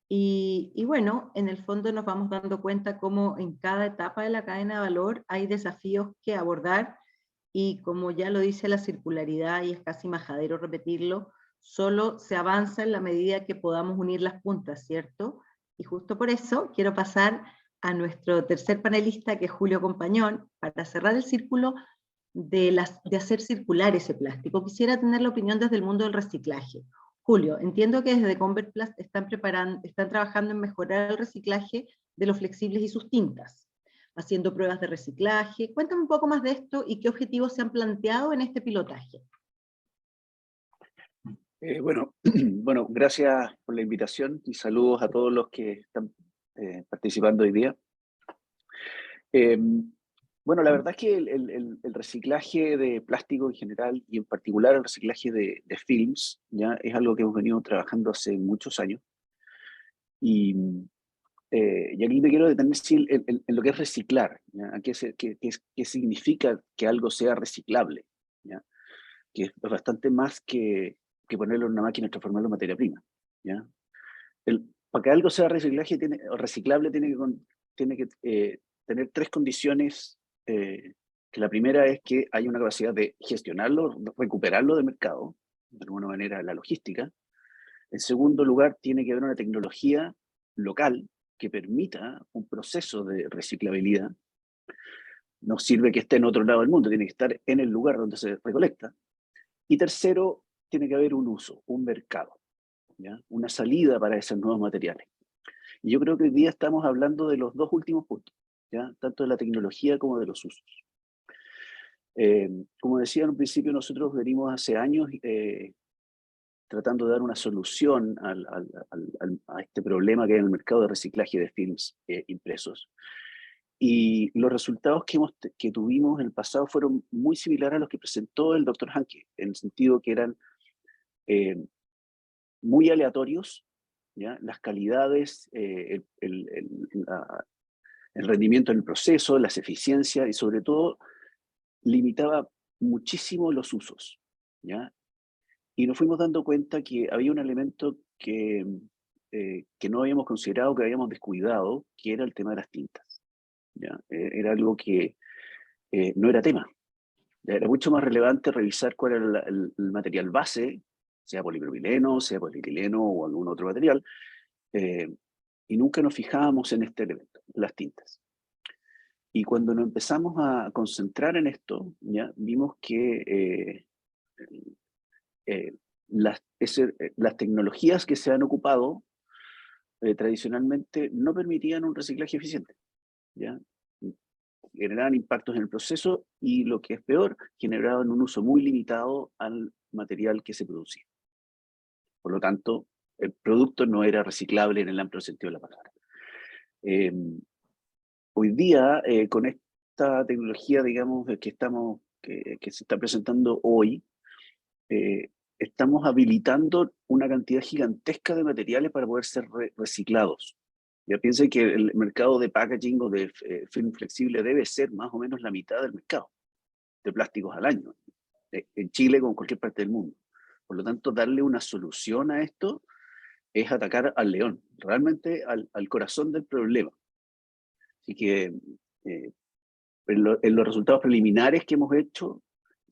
Y bueno, en el fondo nos vamos dando cuenta cómo en cada etapa de la cadena de valor hay desafíos que abordar, y como ya lo dice la circularidad, y es casi majadero repetirlo, solo se avanza en la medida que podamos unir las puntas, ¿cierto? Y justo por eso quiero pasar a nuestro tercer panelista, que es Julio Compañón, para cerrar el círculo de hacer circular ese plástico. Quisiera tener la opinión desde el mundo del reciclaje. Julio, entiendo que desde Converplast están trabajando en mejorar el reciclaje de los flexibles y sus tintas, haciendo pruebas de reciclaje. Cuéntame un poco más de esto y qué objetivos se han planteado en este pilotaje. Bueno, gracias por la invitación y saludos a todos los que están participando hoy día. Bueno, la verdad es que el reciclaje de plástico en general, y en particular el reciclaje de films, ya es algo que hemos venido trabajando hace muchos años. Y aquí me quiero detener en lo que es reciclar, ¿ya? ¿Qué significa que algo sea reciclable? ¿Ya? Que es bastante más que ponerlo en una máquina y transformarlo en materia prima. ¿Ya? Para que algo sea reciclable tiene que tener tres condiciones. Que la primera es que hay una capacidad de gestionarlo, recuperarlo del mercado, de alguna manera la logística. En segundo lugar, tiene que haber una tecnología local que permita un proceso de reciclabilidad. No sirve que esté en otro lado del mundo, tiene que estar en el lugar donde se recolecta. Y tercero, tiene que haber un uso, un mercado, ¿ya? Una salida para esos nuevos materiales. Y yo creo que hoy día estamos hablando de los dos últimos puntos, ¿ya? Tanto de la tecnología como de los usos. Como decía en un principio, nosotros venimos hace años tratando de dar una solución a este problema que hay en el mercado de reciclaje de films impresos. Y los resultados que tuvimos en el pasado fueron muy similares a los que presentó el Dr. Hanke, en el sentido que eran muy aleatorios, ¿ya? Las calidades, el rendimiento en el proceso, las eficiencias, y sobre todo limitaba muchísimo los usos, ¿ya? Y nos fuimos dando cuenta que había un elemento que no habíamos considerado, que habíamos descuidado, que era el tema de las tintas, ¿ya? Era algo que no era tema. Era mucho más relevante revisar cuál era el material base, sea polipropileno, sea polietileno o algún otro material, y nunca nos fijábamos en este elemento, las tintas. Y cuando nos empezamos a concentrar en esto, ya vimos que las tecnologías que se han ocupado tradicionalmente no permitían un reciclaje eficiente, ¿ya? Generaban impactos en el proceso y, lo que es peor, generaban un uso muy limitado al material que se producía. Por lo tanto, el producto no era reciclable en el amplio sentido de la palabra. Hoy día, con esta tecnología, digamos, que se está presentando hoy, estamos habilitando una cantidad gigantesca de materiales para poder ser reciclados. Ya piensen que el mercado de packaging o de film flexible debe ser más o menos la mitad del mercado de plásticos al año, en Chile como en cualquier parte del mundo. Por lo tanto, darle una solución a esto es atacar al león, realmente al corazón del problema. Así que en los resultados preliminares que hemos hecho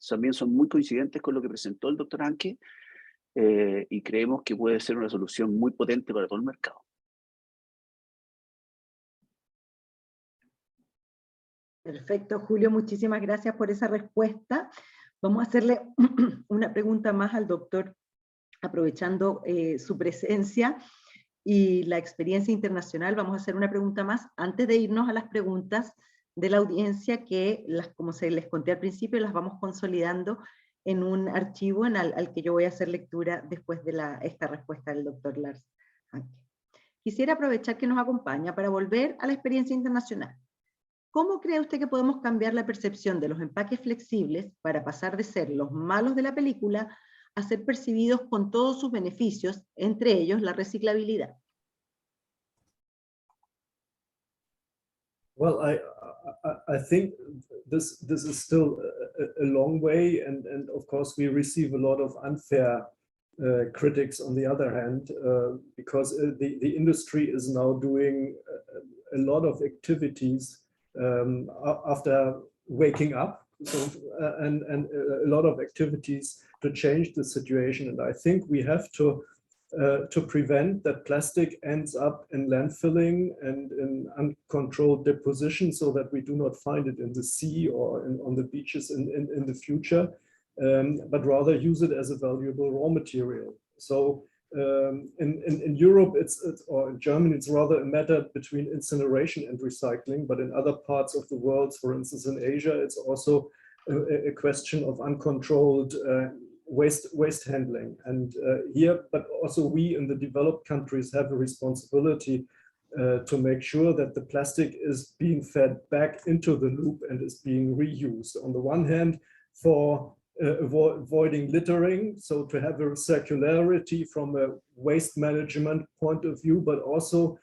también son muy coincidentes con lo que presentó el Dr. Hanke, y creemos que puede ser una solución muy potente para todo el mercado. Perfecto, Julio, muchísimas gracias por esa respuesta. Vamos a hacerle una pregunta más al doctor, aprovechando su presencia y la experiencia internacional. Vamos a hacer una pregunta más antes de irnos a las preguntas de la audiencia, que como se les conté al principio, las vamos consolidando en un archivo al que yo voy a hacer lectura después de esta respuesta del doctor Lars. Quisiera aprovechar que nos acompaña para volver a la experiencia internacional. ¿Cómo cree usted que podemos cambiar la percepción de los empaques flexibles para pasar de ser los malos de la película a ser percibidos con todos sus beneficios, entre ellos la reciclabilidad? Well, I think this is still a long way, and of course we receive a lot of unfair critics on the other hand, because the industry is now doing a lot of activities after waking up, so and a lot of activities to change the situation. And I think we have to prevent that plastic ends up in landfilling and in uncontrolled deposition, so that we do not find it in the sea or on the beaches in the future, but rather use it as a valuable raw material. So in Europe, or in Germany, it's rather a matter between incineration and recycling, but in other parts of the world, for instance in Asia, it's also a question of uncontrolled waste handling. And here, but also we in the developed countries have a responsibility to make sure that the plastic is being fed back into the loop and is being reused. On the one hand, for avoiding littering, so to have a circularity from a waste management point of view, but also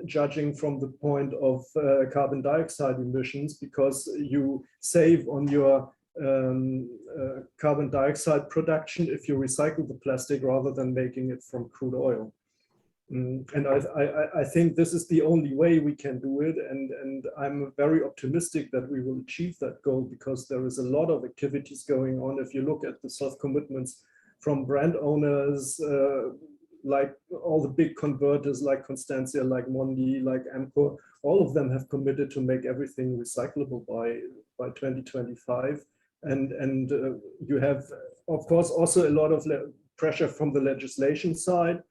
judging from the point of carbon dioxide emissions, because you save on your carbon dioxide production if you recycle the plastic rather than making it from crude oil. And I think this is the only way we can do it, and I'm very optimistic that we will achieve that goal, because there is a lot of activities going on. If you look at the self-commitments from brand owners, like all the big converters like Constantia, like Mondi, like Amcor, all of them have committed to make everything recyclable by 2025. And you have, of course, also a lot of pressure from the legislation side.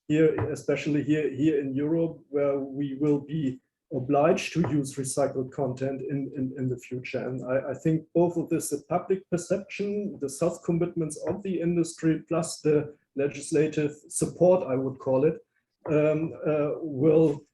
Here, especially here in Europe, where we will be obliged to use recycled content in the future. And I think both of this, the public perception, the self-commitments of the industry, plus the legislative support, I would call it, will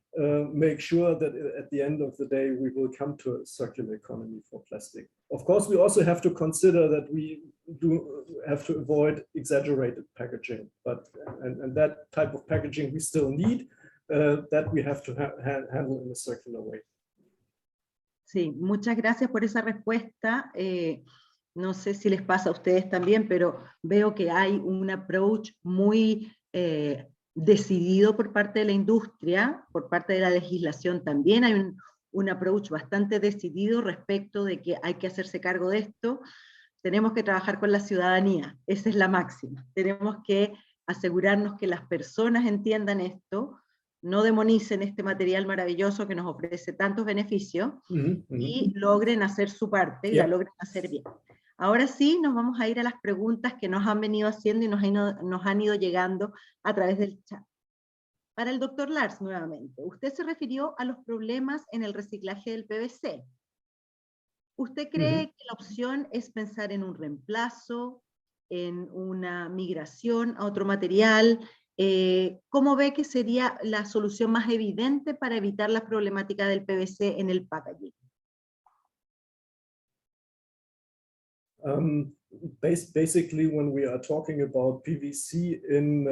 make sure that at the end of the day, we will come to a circular economy for plastic. Of course, we also have to consider that we do have to avoid exaggerated packaging, but and that type of packaging we still need, that we have to handle in a circular way. Sí, muchas gracias por esa respuesta. No sé si les pasa a ustedes también, pero veo que hay un approach muy decidido por parte de la industria, por parte de la legislación también hay un approach bastante decidido respecto de que hay que hacerse cargo de esto. Tenemos que trabajar con la ciudadanía, esa es la máxima. Tenemos que asegurarnos que las personas entiendan esto, no demonicen este material maravilloso que nos ofrece tantos beneficios, y logren hacer su parte, y la logren hacer bien. Ahora sí, nos vamos a ir a las preguntas que nos han venido haciendo y nos han ido llegando a través del chat. Para el doctor Lars, nuevamente, usted se refirió a los problemas en el reciclaje del PVC. ¿Usted cree que la opción es pensar en un reemplazo, en una migración a otro material? ¿Cómo ve que sería la solución más evidente para evitar la problemática del PVC en el packaging? Basically, when we are talking about PVC in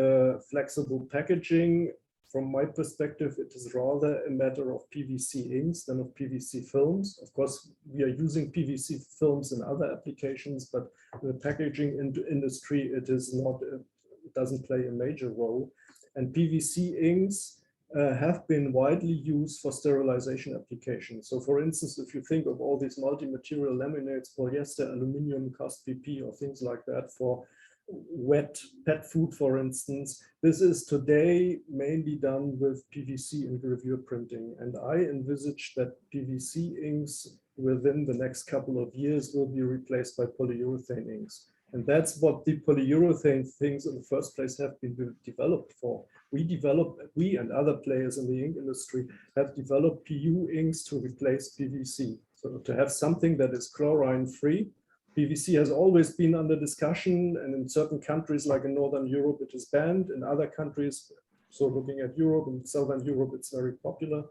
flexible packaging, from my perspective, it is rather a matter of PVC inks than of PVC films. Of course, we are using PVC films in other applications, but in the packaging industry, it is not. It doesn't play a major role. And PVC inks have been widely used for sterilization applications. So for instance, if you think of all these multi-material laminates, polyester, aluminum, cast PP, or things like that for wet pet food, for instance, this is today mainly done with PVC and gravure printing. And I envisage that PVC inks within the next couple of years will be replaced by polyurethane inks. And that's what the polyurethane things in the first place have been developed for. We and other players in the ink industry have developed PU inks to replace PVC. So to have something that is chlorine-free. PVC has always been under discussion, and in certain countries, like in Northern Europe, it is banned. In other countries, So looking at Europe, in Southern Europe, it's very popular.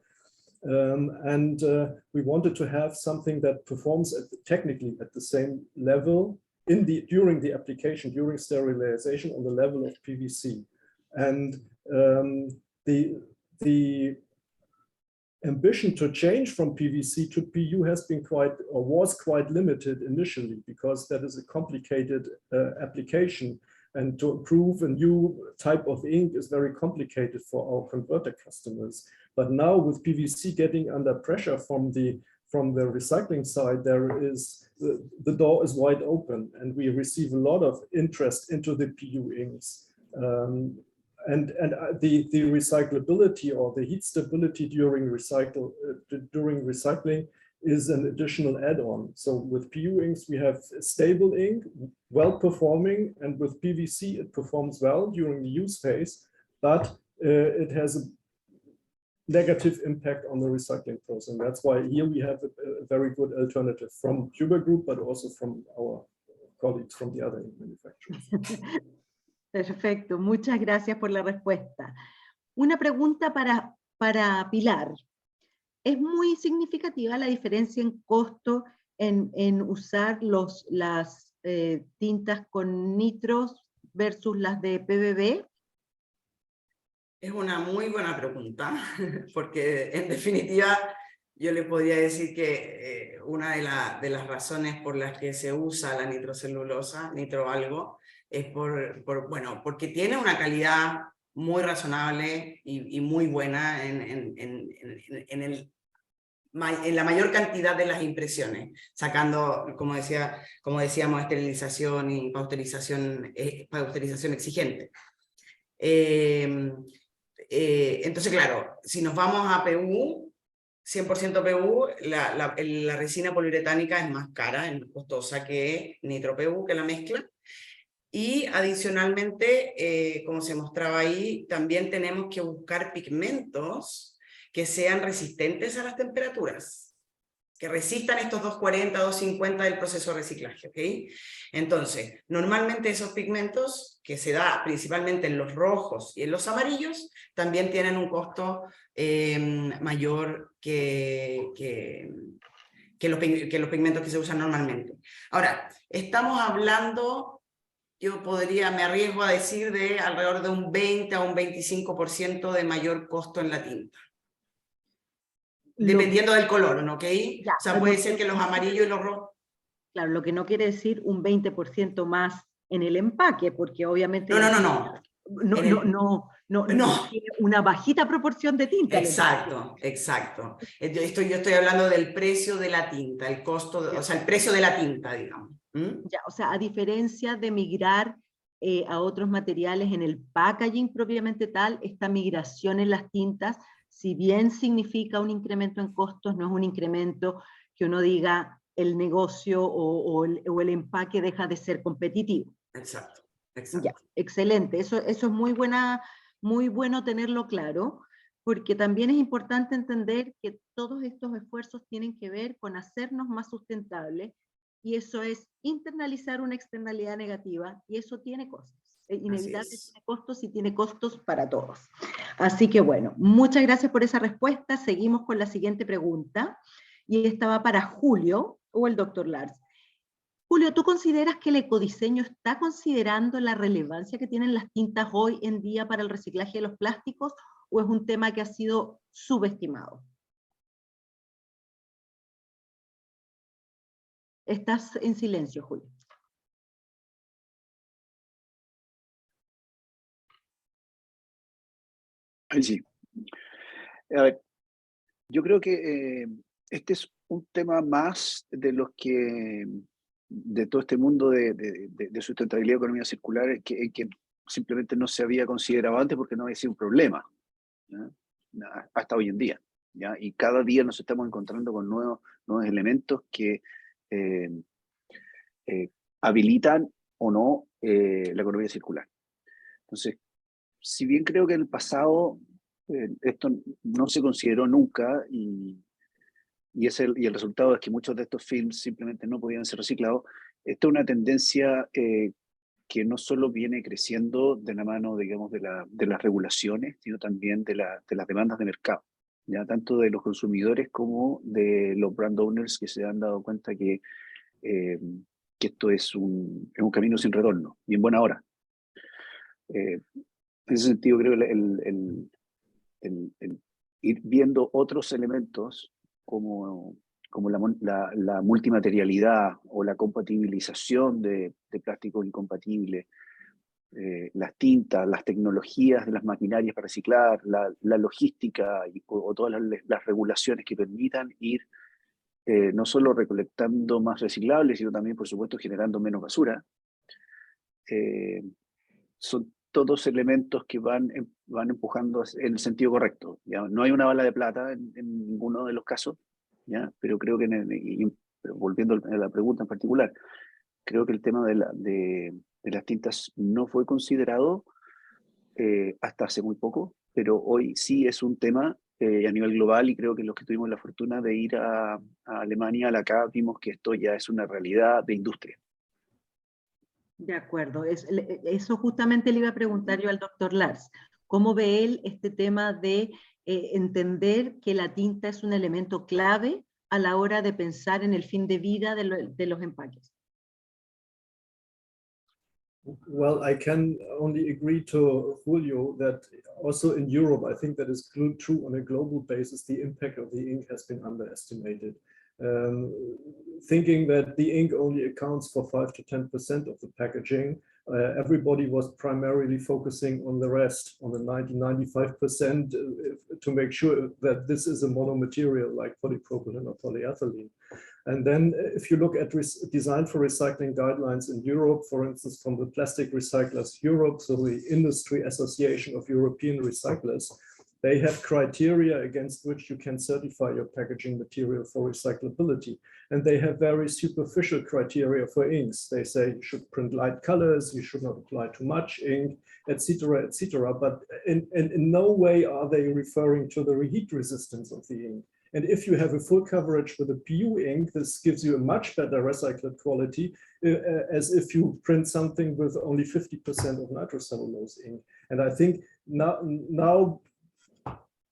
We wanted to have something that performs technically at the same level during the application, during sterilization, on the level of PVC. And the ambition to change from PVC to PU has been was quite limited initially, because that is a complicated application, and to improve a new type of ink is very complicated for our converter customers. But now with PVC getting under pressure from the recycling side, the door is wide open, and we receive a lot of interest into the PU inks. The recyclability or the heat stability during recycling is an additional add-on. So with PU inks, we have a stable ink, well-performing, and with PVC, it performs well during the use phase, but it has a negative impact on the recycling process. And that's why here we have a very good alternative from Huber Group, but also from our colleagues from the other ink manufacturers. Perfecto, muchas gracias por la respuesta. Una pregunta para Pilar. ¿Es muy significativa la diferencia en costo en usar las tintas con nitros versus las de PVB? Es una muy buena pregunta, porque en definitiva yo le podría decir que una de las razones por las que se usa la nitrocelulosa, nitroalgo, es porque tiene una calidad muy razonable y muy buena en la mayor cantidad de las impresiones, sacando, como decíamos, esterilización y pasteurización exigente. Entonces, claro, si nos vamos a PU, 100% PU, la resina poliuretánica es más cara, es más costosa que nitro PU, que la mezcla. Y adicionalmente, como se mostraba ahí, también tenemos que buscar pigmentos que sean resistentes a las temperaturas, que resistan estos 240, 250 del proceso de reciclaje, ¿ok? Entonces, normalmente esos pigmentos, que se da principalmente en los rojos y en los amarillos, también tienen un costo mayor que los pigmentos que se usan normalmente. Ahora, estamos hablando, me arriesgo a decir, de alrededor de un 20 a un 25% de mayor costo en la tinta. Dependiendo del color, ¿no? ¿Ok? Ya, o sea, puede ser que los amarillos y los rojos... Claro, lo que no quiere decir un 20% más en el empaque, porque obviamente... No. Tiene una bajita proporción de tinta. Exacto. Yo estoy hablando del precio de la tinta, el costo, o sea, el precio de la tinta, digamos. Ya, o sea, a diferencia de migrar a otros materiales en el packaging propiamente tal, esta migración en las tintas, si bien significa un incremento en costos, no es un incremento que uno diga el negocio o el empaque deja de ser competitivo. Exacto. Ya, excelente, eso es muy bueno tenerlo claro, porque también es importante entender que todos estos esfuerzos tienen que ver con hacernos más sustentables, y eso es internalizar una externalidad negativa, y eso tiene costos. Inevitablemente tiene costos, y tiene costos para todos. Así que bueno, muchas gracias por esa respuesta. Seguimos con la siguiente pregunta, y esta va para Julio o el doctor Lars. Julio, ¿tú consideras que el ecodiseño está considerando la relevancia que tienen las tintas hoy en día para el reciclaje de los plásticos, o es un tema que ha sido subestimado? Estás en silencio, Julio. Sí. A ver, yo creo que este es un tema más de todo este mundo de sustentabilidad y economía circular que simplemente no se había considerado antes porque no había sido un problema, ¿ya? Hasta hoy en día, ¿ya? Y cada día nos estamos encontrando con nuevos elementos que habilitan o no la economía circular. Entonces, si bien creo que en el pasado esto no se consideró nunca, y el resultado es que muchos de estos films simplemente no podían ser reciclados, esta es una tendencia que no solo viene creciendo de la mano, digamos, de las regulaciones, sino también de las demandas de mercado, ya tanto de los consumidores como de los brand owners que se han dado cuenta que esto es un camino sin retorno, y en buena hora. En ese sentido, creo que el ir viendo otros elementos como la multimaterialidad o la compatibilización de plásticos incompatibles, las tintas, las tecnologías de las maquinarias para reciclar, la logística o todas las regulaciones que permitan ir no solo recolectando más reciclables, sino también, por supuesto, generando menos basura. Son todos elementos que van empujando en el sentido correcto. ¿Ya? No hay una bala de plata en ninguno de los casos, ¿ya? Pero creo que, pero volviendo a la pregunta en particular, creo que el tema de las tintas no fue considerado hasta hace muy poco, pero hoy sí es un tema a nivel global, y creo que los que tuvimos la fortuna de ir a Alemania, a la CAP, vimos que esto ya es una realidad de industria. De acuerdo, eso justamente le iba a preguntar yo al doctor Lars. ¿Cómo ve él este tema de entender que la tinta es un elemento clave a la hora de pensar en el fin de vida de los empaques? Well, I can only agree to Julio that also in Europe, I think that is true on a global basis, the impact of the ink has been underestimated. Thinking that the ink only accounts for 5 to 10% of the packaging, everybody was primarily focusing on the rest, on the 90-95%, to make sure that this is a monomaterial like polypropylene or polyethylene. And then if you look at design for recycling guidelines in Europe, for instance, from the Plastic Recyclers Europe, so the Industry Association of European Recyclers, they have criteria against which you can certify your packaging material for recyclability. And they have very superficial criteria for inks. They say you should print light colors, you should not apply too much ink, etc., etc. But in no way are they referring to the heat resistance of the ink. And if you have a full coverage with a PU ink, this gives you a much better recycled quality as if you print something with only 50% of nitrocellulose ink. And I think now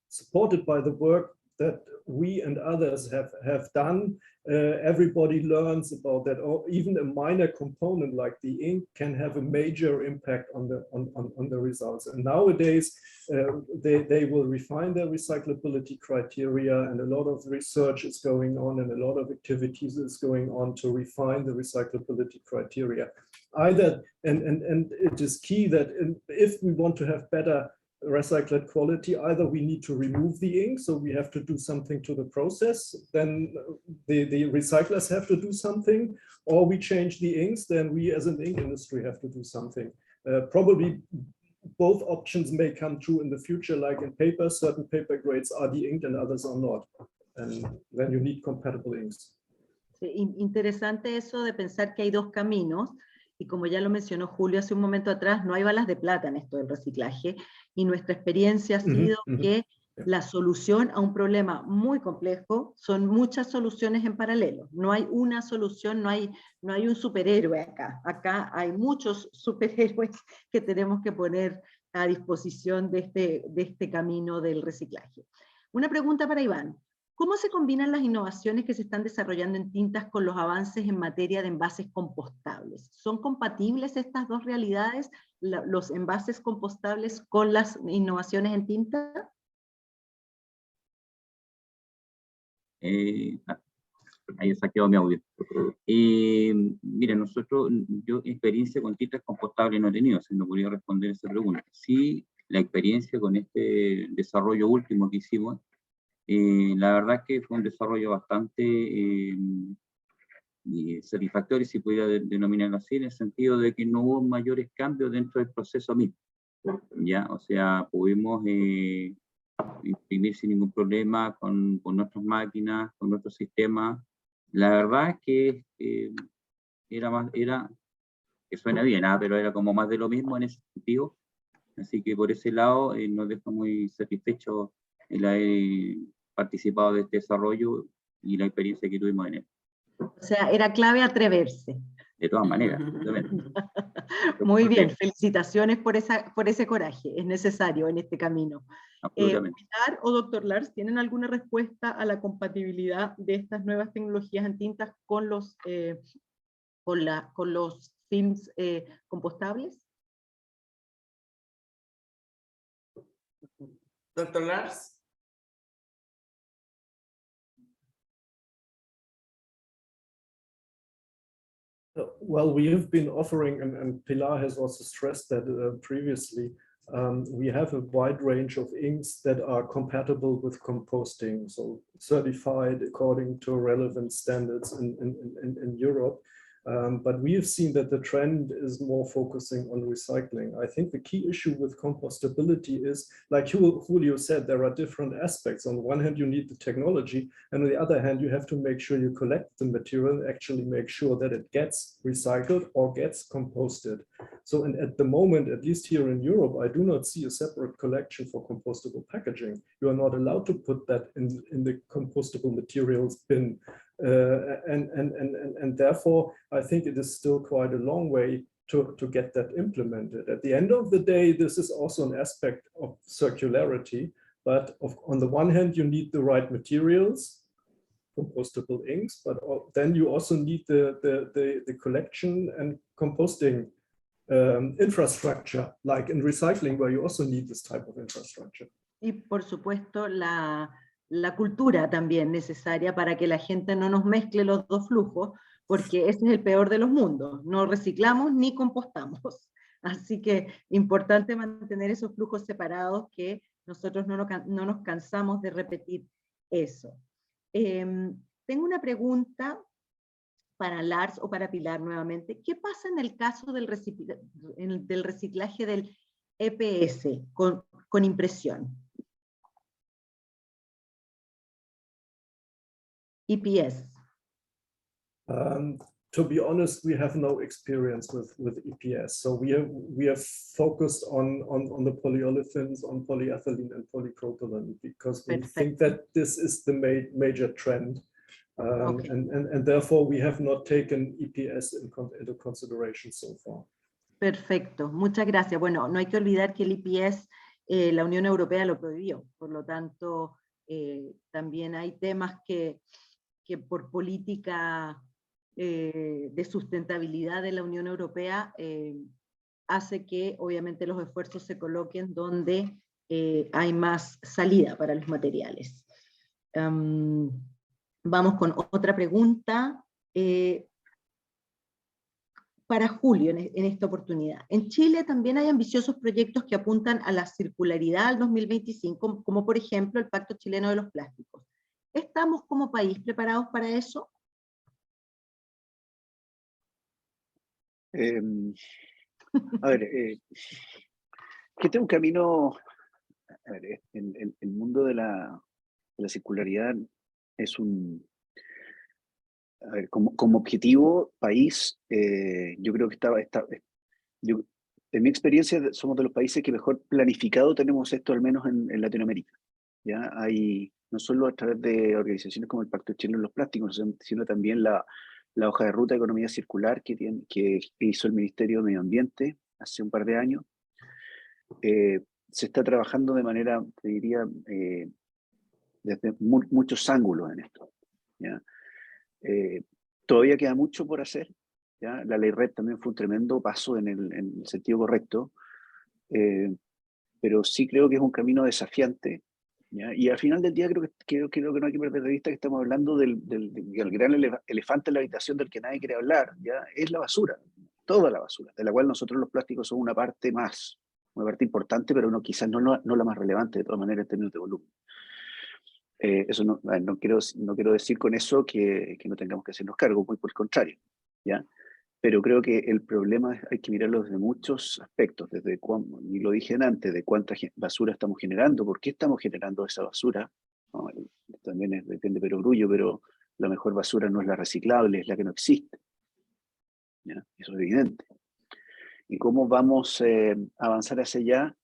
supported by the work that we and others have done, everybody learns about that, or even a minor component like the ink can have a major impact on the results. And nowadays, they will refine their recyclability criteria, and a lot of research is going on and a lot of activities is going on to refine the recyclability criteria. And it is key that if we want to have better recycled quality, either we need to remove the ink, so we have to do something to the process, then the recyclers have to do something, or we change the inks, then we as an ink industry have to do something. Probably both options may come true in the future, like in paper, certain paper grades are de-inked and others are not. And then you need compatible inks. Sí, interesante eso de pensar que hay dos caminos. Y como ya lo mencionó Julio hace un momento atrás, no hay balas de plata en esto del reciclaje, y nuestra experiencia ha sido que la solución a un problema muy complejo son muchas soluciones en paralelo. No hay una solución, no hay un superhéroe acá. Acá hay muchos superhéroes que tenemos que poner a disposición de este camino del reciclaje. Una pregunta para Iván. ¿Cómo se combinan las innovaciones que se están desarrollando en tintas con los avances en materia de envases compostables? ¿Son compatibles estas dos realidades, los envases compostables con las innovaciones en tinta? Ahí saqueado mi audio. Mira, yo experiencia con tintas compostables no he tenido, si no podría responder esa pregunta. Sí, la experiencia con este desarrollo último que hicimos, la verdad es que fue un desarrollo bastante satisfactorio, si pudiera denominarlo así, en el sentido de que no hubo mayores cambios dentro del proceso mismo. ¿Ya? O sea, pudimos imprimir sin ningún problema con nuestras máquinas, con nuestros sistemas. La verdad es que era que suena bien, pero era como más de lo mismo en ese sentido. Así que por ese lado nos deja muy satisfechos el haber participado de este desarrollo y la experiencia que tuvimos en él. O sea, era clave atreverse. De todas maneras. Muy bien, felicitaciones por ese coraje, es necesario en este camino. Absolutamente. Pilar o doctor Lars, ¿tienen alguna respuesta a la compatibilidad de estas nuevas tecnologías en tintas con los films compostables? Doctor Lars. Well, we have been offering, and Pilar has also stressed that previously, we have a wide range of inks that are compatible with composting, so certified according to relevant standards in Europe. But we have seen that the trend is more focusing on recycling. I think the key issue with compostability is, like Julio said, there are different aspects. On one hand, you need the technology, and on the other hand, you have to make sure you collect the material and actually make sure that it gets recycled or gets composted. So, and at the moment, at least here in Europe, I do not see a separate collection for compostable packaging. You are not allowed to put that in the compostable materials bin. And therefore, I think it is still quite a long way to get that implemented. At the end of the day, this is also an aspect of circularity, but on the one hand, you need the right materials, compostable inks, but then you also need the collection and composting infrastructure, like in recycling, where you also need this type of infrastructure. Y por supuesto la cultura también necesaria para que la gente no nos mezcle los dos flujos, porque ese es el peor de los mundos, no reciclamos ni compostamos. Así que importante mantener esos flujos separados, que nosotros no nos cansamos de repetir eso. Tengo una pregunta para Lars o para Pilar nuevamente. ¿Qué pasa en el caso del reciclaje del EPS con impresión? EPS. To be honest, we have no experience with EPS. So we have focused on the polyolefins, on polyethylene and polypropylene, because we think that this is the major trend. Okay. And therefore we have not taken EPS into consideration so far. Perfecto, muchas gracias. Bueno, no hay que olvidar que el EPS, la Unión Europea lo prohibió, por lo tanto, también hay temas que por política de sustentabilidad de la Unión Europea hace que obviamente los esfuerzos se coloquen donde hay más salida para los materiales. Vamos con otra pregunta para Julio en esta oportunidad. En Chile también hay ambiciosos proyectos que apuntan a la circularidad al 2025, como por ejemplo el Pacto Chileno de los Plásticos. ¿Estamos como país preparados para eso? A ver, que este es un camino, a ver, el mundo de la circularidad es un, a ver, como objetivo país, yo creo que en mi experiencia somos de los países que mejor planificado tenemos esto, al menos en Latinoamérica. ¿Ya? Hay, no solo a través de organizaciones como el Pacto Chileno de los Plásticos, sino también la hoja de ruta de economía circular que hizo el Ministerio de Medio Ambiente hace un par de años. Se está trabajando de manera, te diría, desde muchos ángulos en esto. ¿Ya? Todavía queda mucho por hacer. ¿Ya? La ley RED también fue un tremendo paso en el sentido correcto, pero sí creo que es un camino desafiante. ¿Ya? Y al final del día creo que no hay que perder de vista que estamos hablando del gran elefante en la habitación del que nadie quiere hablar, ¿ya? Es la basura, toda la basura, de la cual nosotros los plásticos somos una parte más, una parte importante, pero quizás no la más relevante de todas maneras en términos de volumen. Eso no quiero decir con eso que no tengamos que hacernos cargo, muy por el contrario, ¿ya? Pero creo que el problema hay que mirarlo desde muchos aspectos, y lo dije antes, de cuánta basura estamos generando, por qué estamos generando esa basura. ¿No? También depende de perogrullo, pero la mejor basura no es la reciclable, es la que no existe. ¿Ya? Eso es evidente. ¿Y cómo vamos a avanzar hacia allá?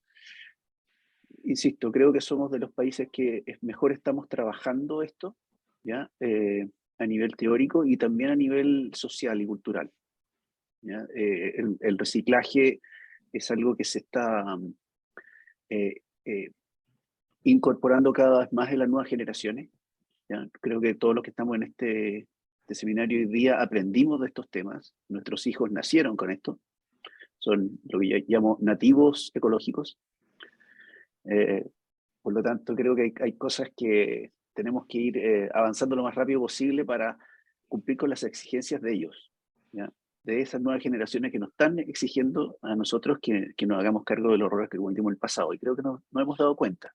Insisto, creo que somos de los países que mejor estamos trabajando esto, ¿ya? A nivel teórico y también a nivel social y cultural. ¿ya? El reciclaje es algo que se está incorporando cada vez más en las nuevas generaciones. ¿Ya? Creo que todos los que estamos en este seminario hoy día aprendimos de estos temas. Nuestros hijos nacieron con esto. Son lo que yo llamo nativos ecológicos. Por lo tanto, creo que hay cosas que tenemos que ir avanzando lo más rápido posible para cumplir con las exigencias de ellos, ¿ya? De esas nuevas generaciones que nos están exigiendo a nosotros que nos hagamos cargo de los errores que cometimos en el pasado. Y creo que no hemos dado cuenta.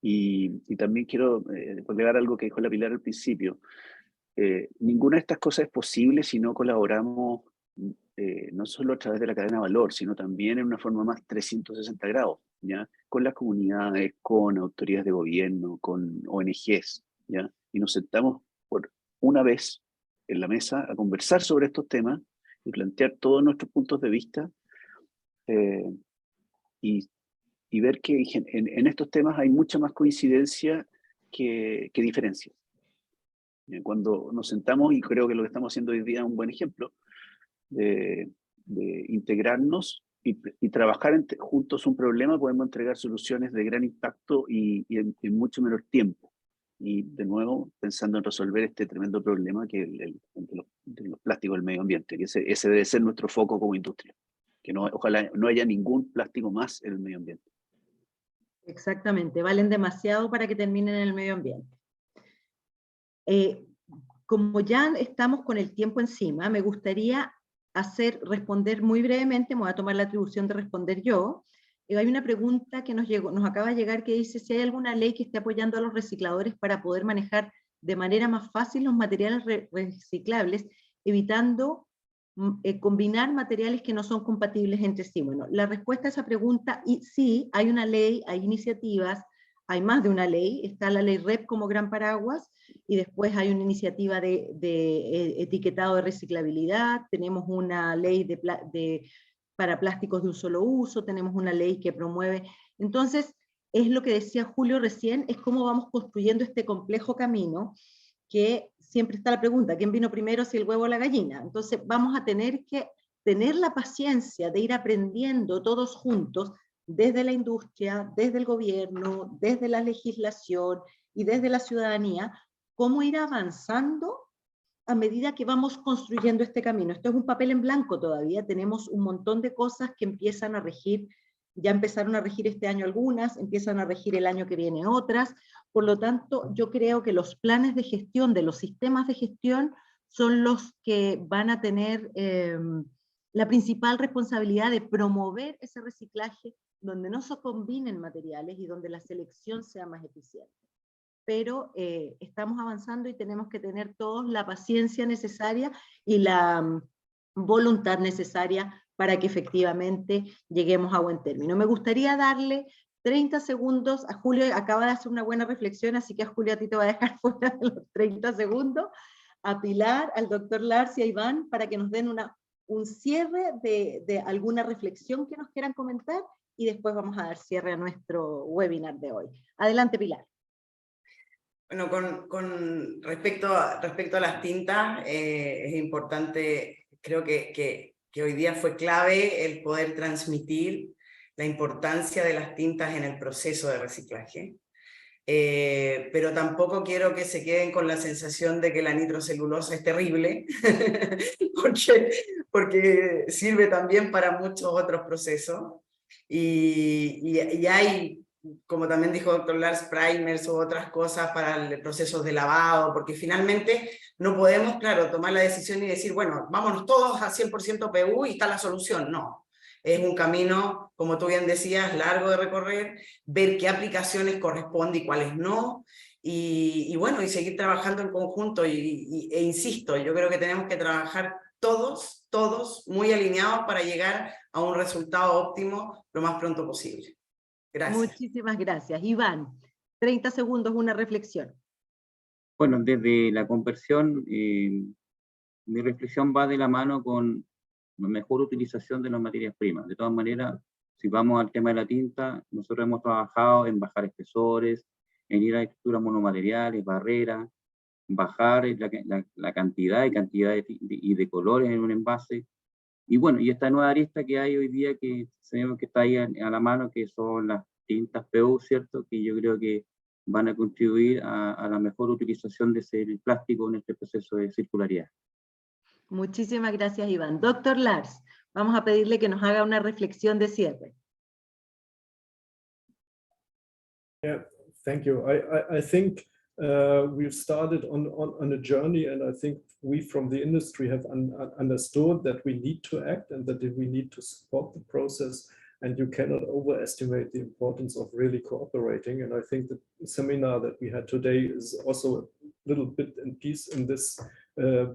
Y también quiero agregar algo que dijo la Pilar al principio. Ninguna de estas cosas es posible si no colaboramos no solo a través de la cadena de valor, sino también en una forma más 360 grados, ¿ya? Con las comunidades, con autoridades de gobierno, con ONGs, ¿ya? Y nos sentamos por una vez en la mesa a conversar sobre estos temas y plantear todos nuestros puntos de vista y ver que en estos temas hay mucha más coincidencia que diferencia. Cuando nos sentamos, y creo que lo que estamos haciendo hoy día es un buen ejemplo, de integrarnos y trabajar juntos un problema, podemos entregar soluciones de gran impacto y en mucho menor tiempo. Y de nuevo, pensando en resolver este tremendo problema que de los plásticos del medio ambiente, que ese debe ser nuestro foco como industria. Que ojalá no haya ningún plástico más en el medio ambiente. Exactamente, valen demasiado para que terminen en el medio ambiente. Como ya estamos con el tiempo encima, me gustaría responder muy brevemente, me voy a tomar la atribución de responder yo. Hay una pregunta que nos acaba de llegar que dice si hay alguna ley que esté apoyando a los recicladores para poder manejar de manera más fácil los materiales reciclables, evitando combinar materiales que no son compatibles entre sí. Bueno, la respuesta a esa pregunta, y sí, hay una ley, hay iniciativas, hay más de una ley, está la ley REP como gran paraguas, y después hay una iniciativa de etiquetado de reciclabilidad, tenemos una ley para plásticos de un solo uso, tenemos una ley que promueve. Entonces, es lo que decía Julio recién, es cómo vamos construyendo este complejo camino, que siempre está la pregunta, ¿quién vino primero, si el huevo o la gallina? Entonces vamos a tener que tener la paciencia de ir aprendiendo todos juntos, desde la industria, desde el gobierno, desde la legislación y desde la ciudadanía, cómo ir avanzando a medida que vamos construyendo este camino. Esto es un papel en blanco todavía, tenemos un montón de cosas que empiezan a regir, ya empezaron a regir este año algunas, empiezan a regir el año que viene otras, por lo tanto yo creo que los planes de gestión de los sistemas de gestión son los que van a tener la principal responsabilidad de promover ese reciclaje donde no se combinen materiales y donde la selección sea más eficiente. Pero estamos avanzando y tenemos que tener todos la paciencia necesaria y la voluntad necesaria para que efectivamente lleguemos a buen término. Me gustaría darle 30 segundos a Julio, acaba de hacer una buena reflexión, así que a Julio a ti te va a dejar fuera de los 30 segundos, a Pilar, al doctor Lars y a Iván, para que nos den un cierre de alguna reflexión que nos quieran comentar, y después vamos a dar cierre a nuestro webinar de hoy. Adelante, Pilar. Bueno, con respecto a las tintas, es importante, creo que hoy día fue clave el poder transmitir la importancia de las tintas en el proceso de reciclaje. Pero tampoco quiero que se queden con la sensación de que la nitrocelulosa es terrible, porque sirve también para muchos otros procesos. Y hay, como también dijo el doctor Lars, primers u otras cosas para el proceso de lavado, porque finalmente no podemos, claro, tomar la decisión y decir, bueno, vámonos todos a 100% PU y está la solución. No. Es un camino, como tú bien decías, largo de recorrer, ver qué aplicaciones corresponde y cuáles no, y bueno, y seguir trabajando en conjunto, e insisto, yo creo que tenemos que trabajar todos muy alineados para llegar a un resultado óptimo lo más pronto posible. Gracias. Muchísimas gracias. Iván, 30 segundos, una reflexión. Bueno, desde la conversión, mi reflexión va de la mano con la mejor utilización de las materias primas. De todas maneras, si vamos al tema de la tinta, nosotros hemos trabajado en bajar espesores, en ir a estructuras monomateriales, barreras, bajar la cantidad y de colores en un envase. Y bueno, y esta nueva arista que hay hoy día, que sabemos que está ahí a la mano, que son las tintas PU, ¿cierto? Que yo creo que van a contribuir a la mejor utilización de ese plástico en este proceso de circularidad. Muchísimas gracias, Iván. Doctor Lars, vamos a pedirle que nos haga una reflexión de cierre. Yeah, thank you. I think we've started on a journey, and I think we from the industry have understood that we need to act and that we need to support the process, and you cannot overestimate the importance of really cooperating. And I think the seminar that we had today is also a little bit in piece in this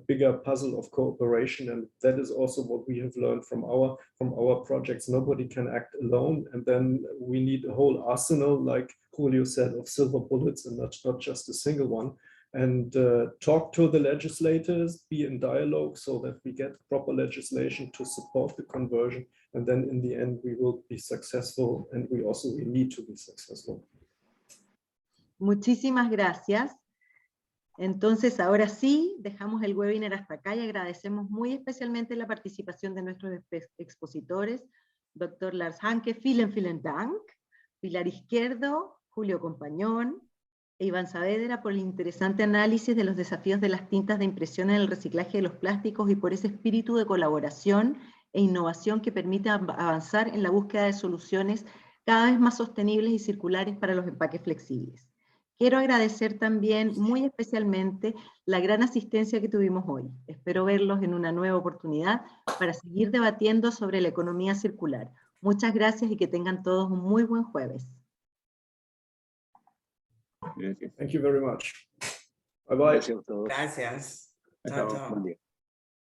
bigger puzzle of cooperation, and that is also what we have learned from our projects. Nobody can act alone, and then we need a whole arsenal, like Julio said, of silver bullets, and not just a single one. And talk to the legislators, be in dialogue so that we get proper legislation to support the conversion, and then in the end we will be successful, and we need to be successful. Muchísimas gracias. Entonces, ahora sí, dejamos el webinar hasta acá y agradecemos muy especialmente la participación de nuestros expositores, Dr. Lars Hanke, vielen Dank, Pilar Izquierdo, Julio Compañón e Iván Saavedra por el interesante análisis de los desafíos de las tintas de impresión en el reciclaje de los plásticos y por ese espíritu de colaboración e innovación que permite avanzar en la búsqueda de soluciones cada vez más sostenibles y circulares para los empaques flexibles. Quiero agradecer también muy especialmente la gran asistencia que tuvimos hoy. Espero verlos en una nueva oportunidad para seguir debatiendo sobre la economía circular. Muchas gracias y que tengan todos un muy buen jueves. Gracias. Thank you very much. Bye bye. Gracias a todos. Gracias. Chao. Chao, chao. Buen día.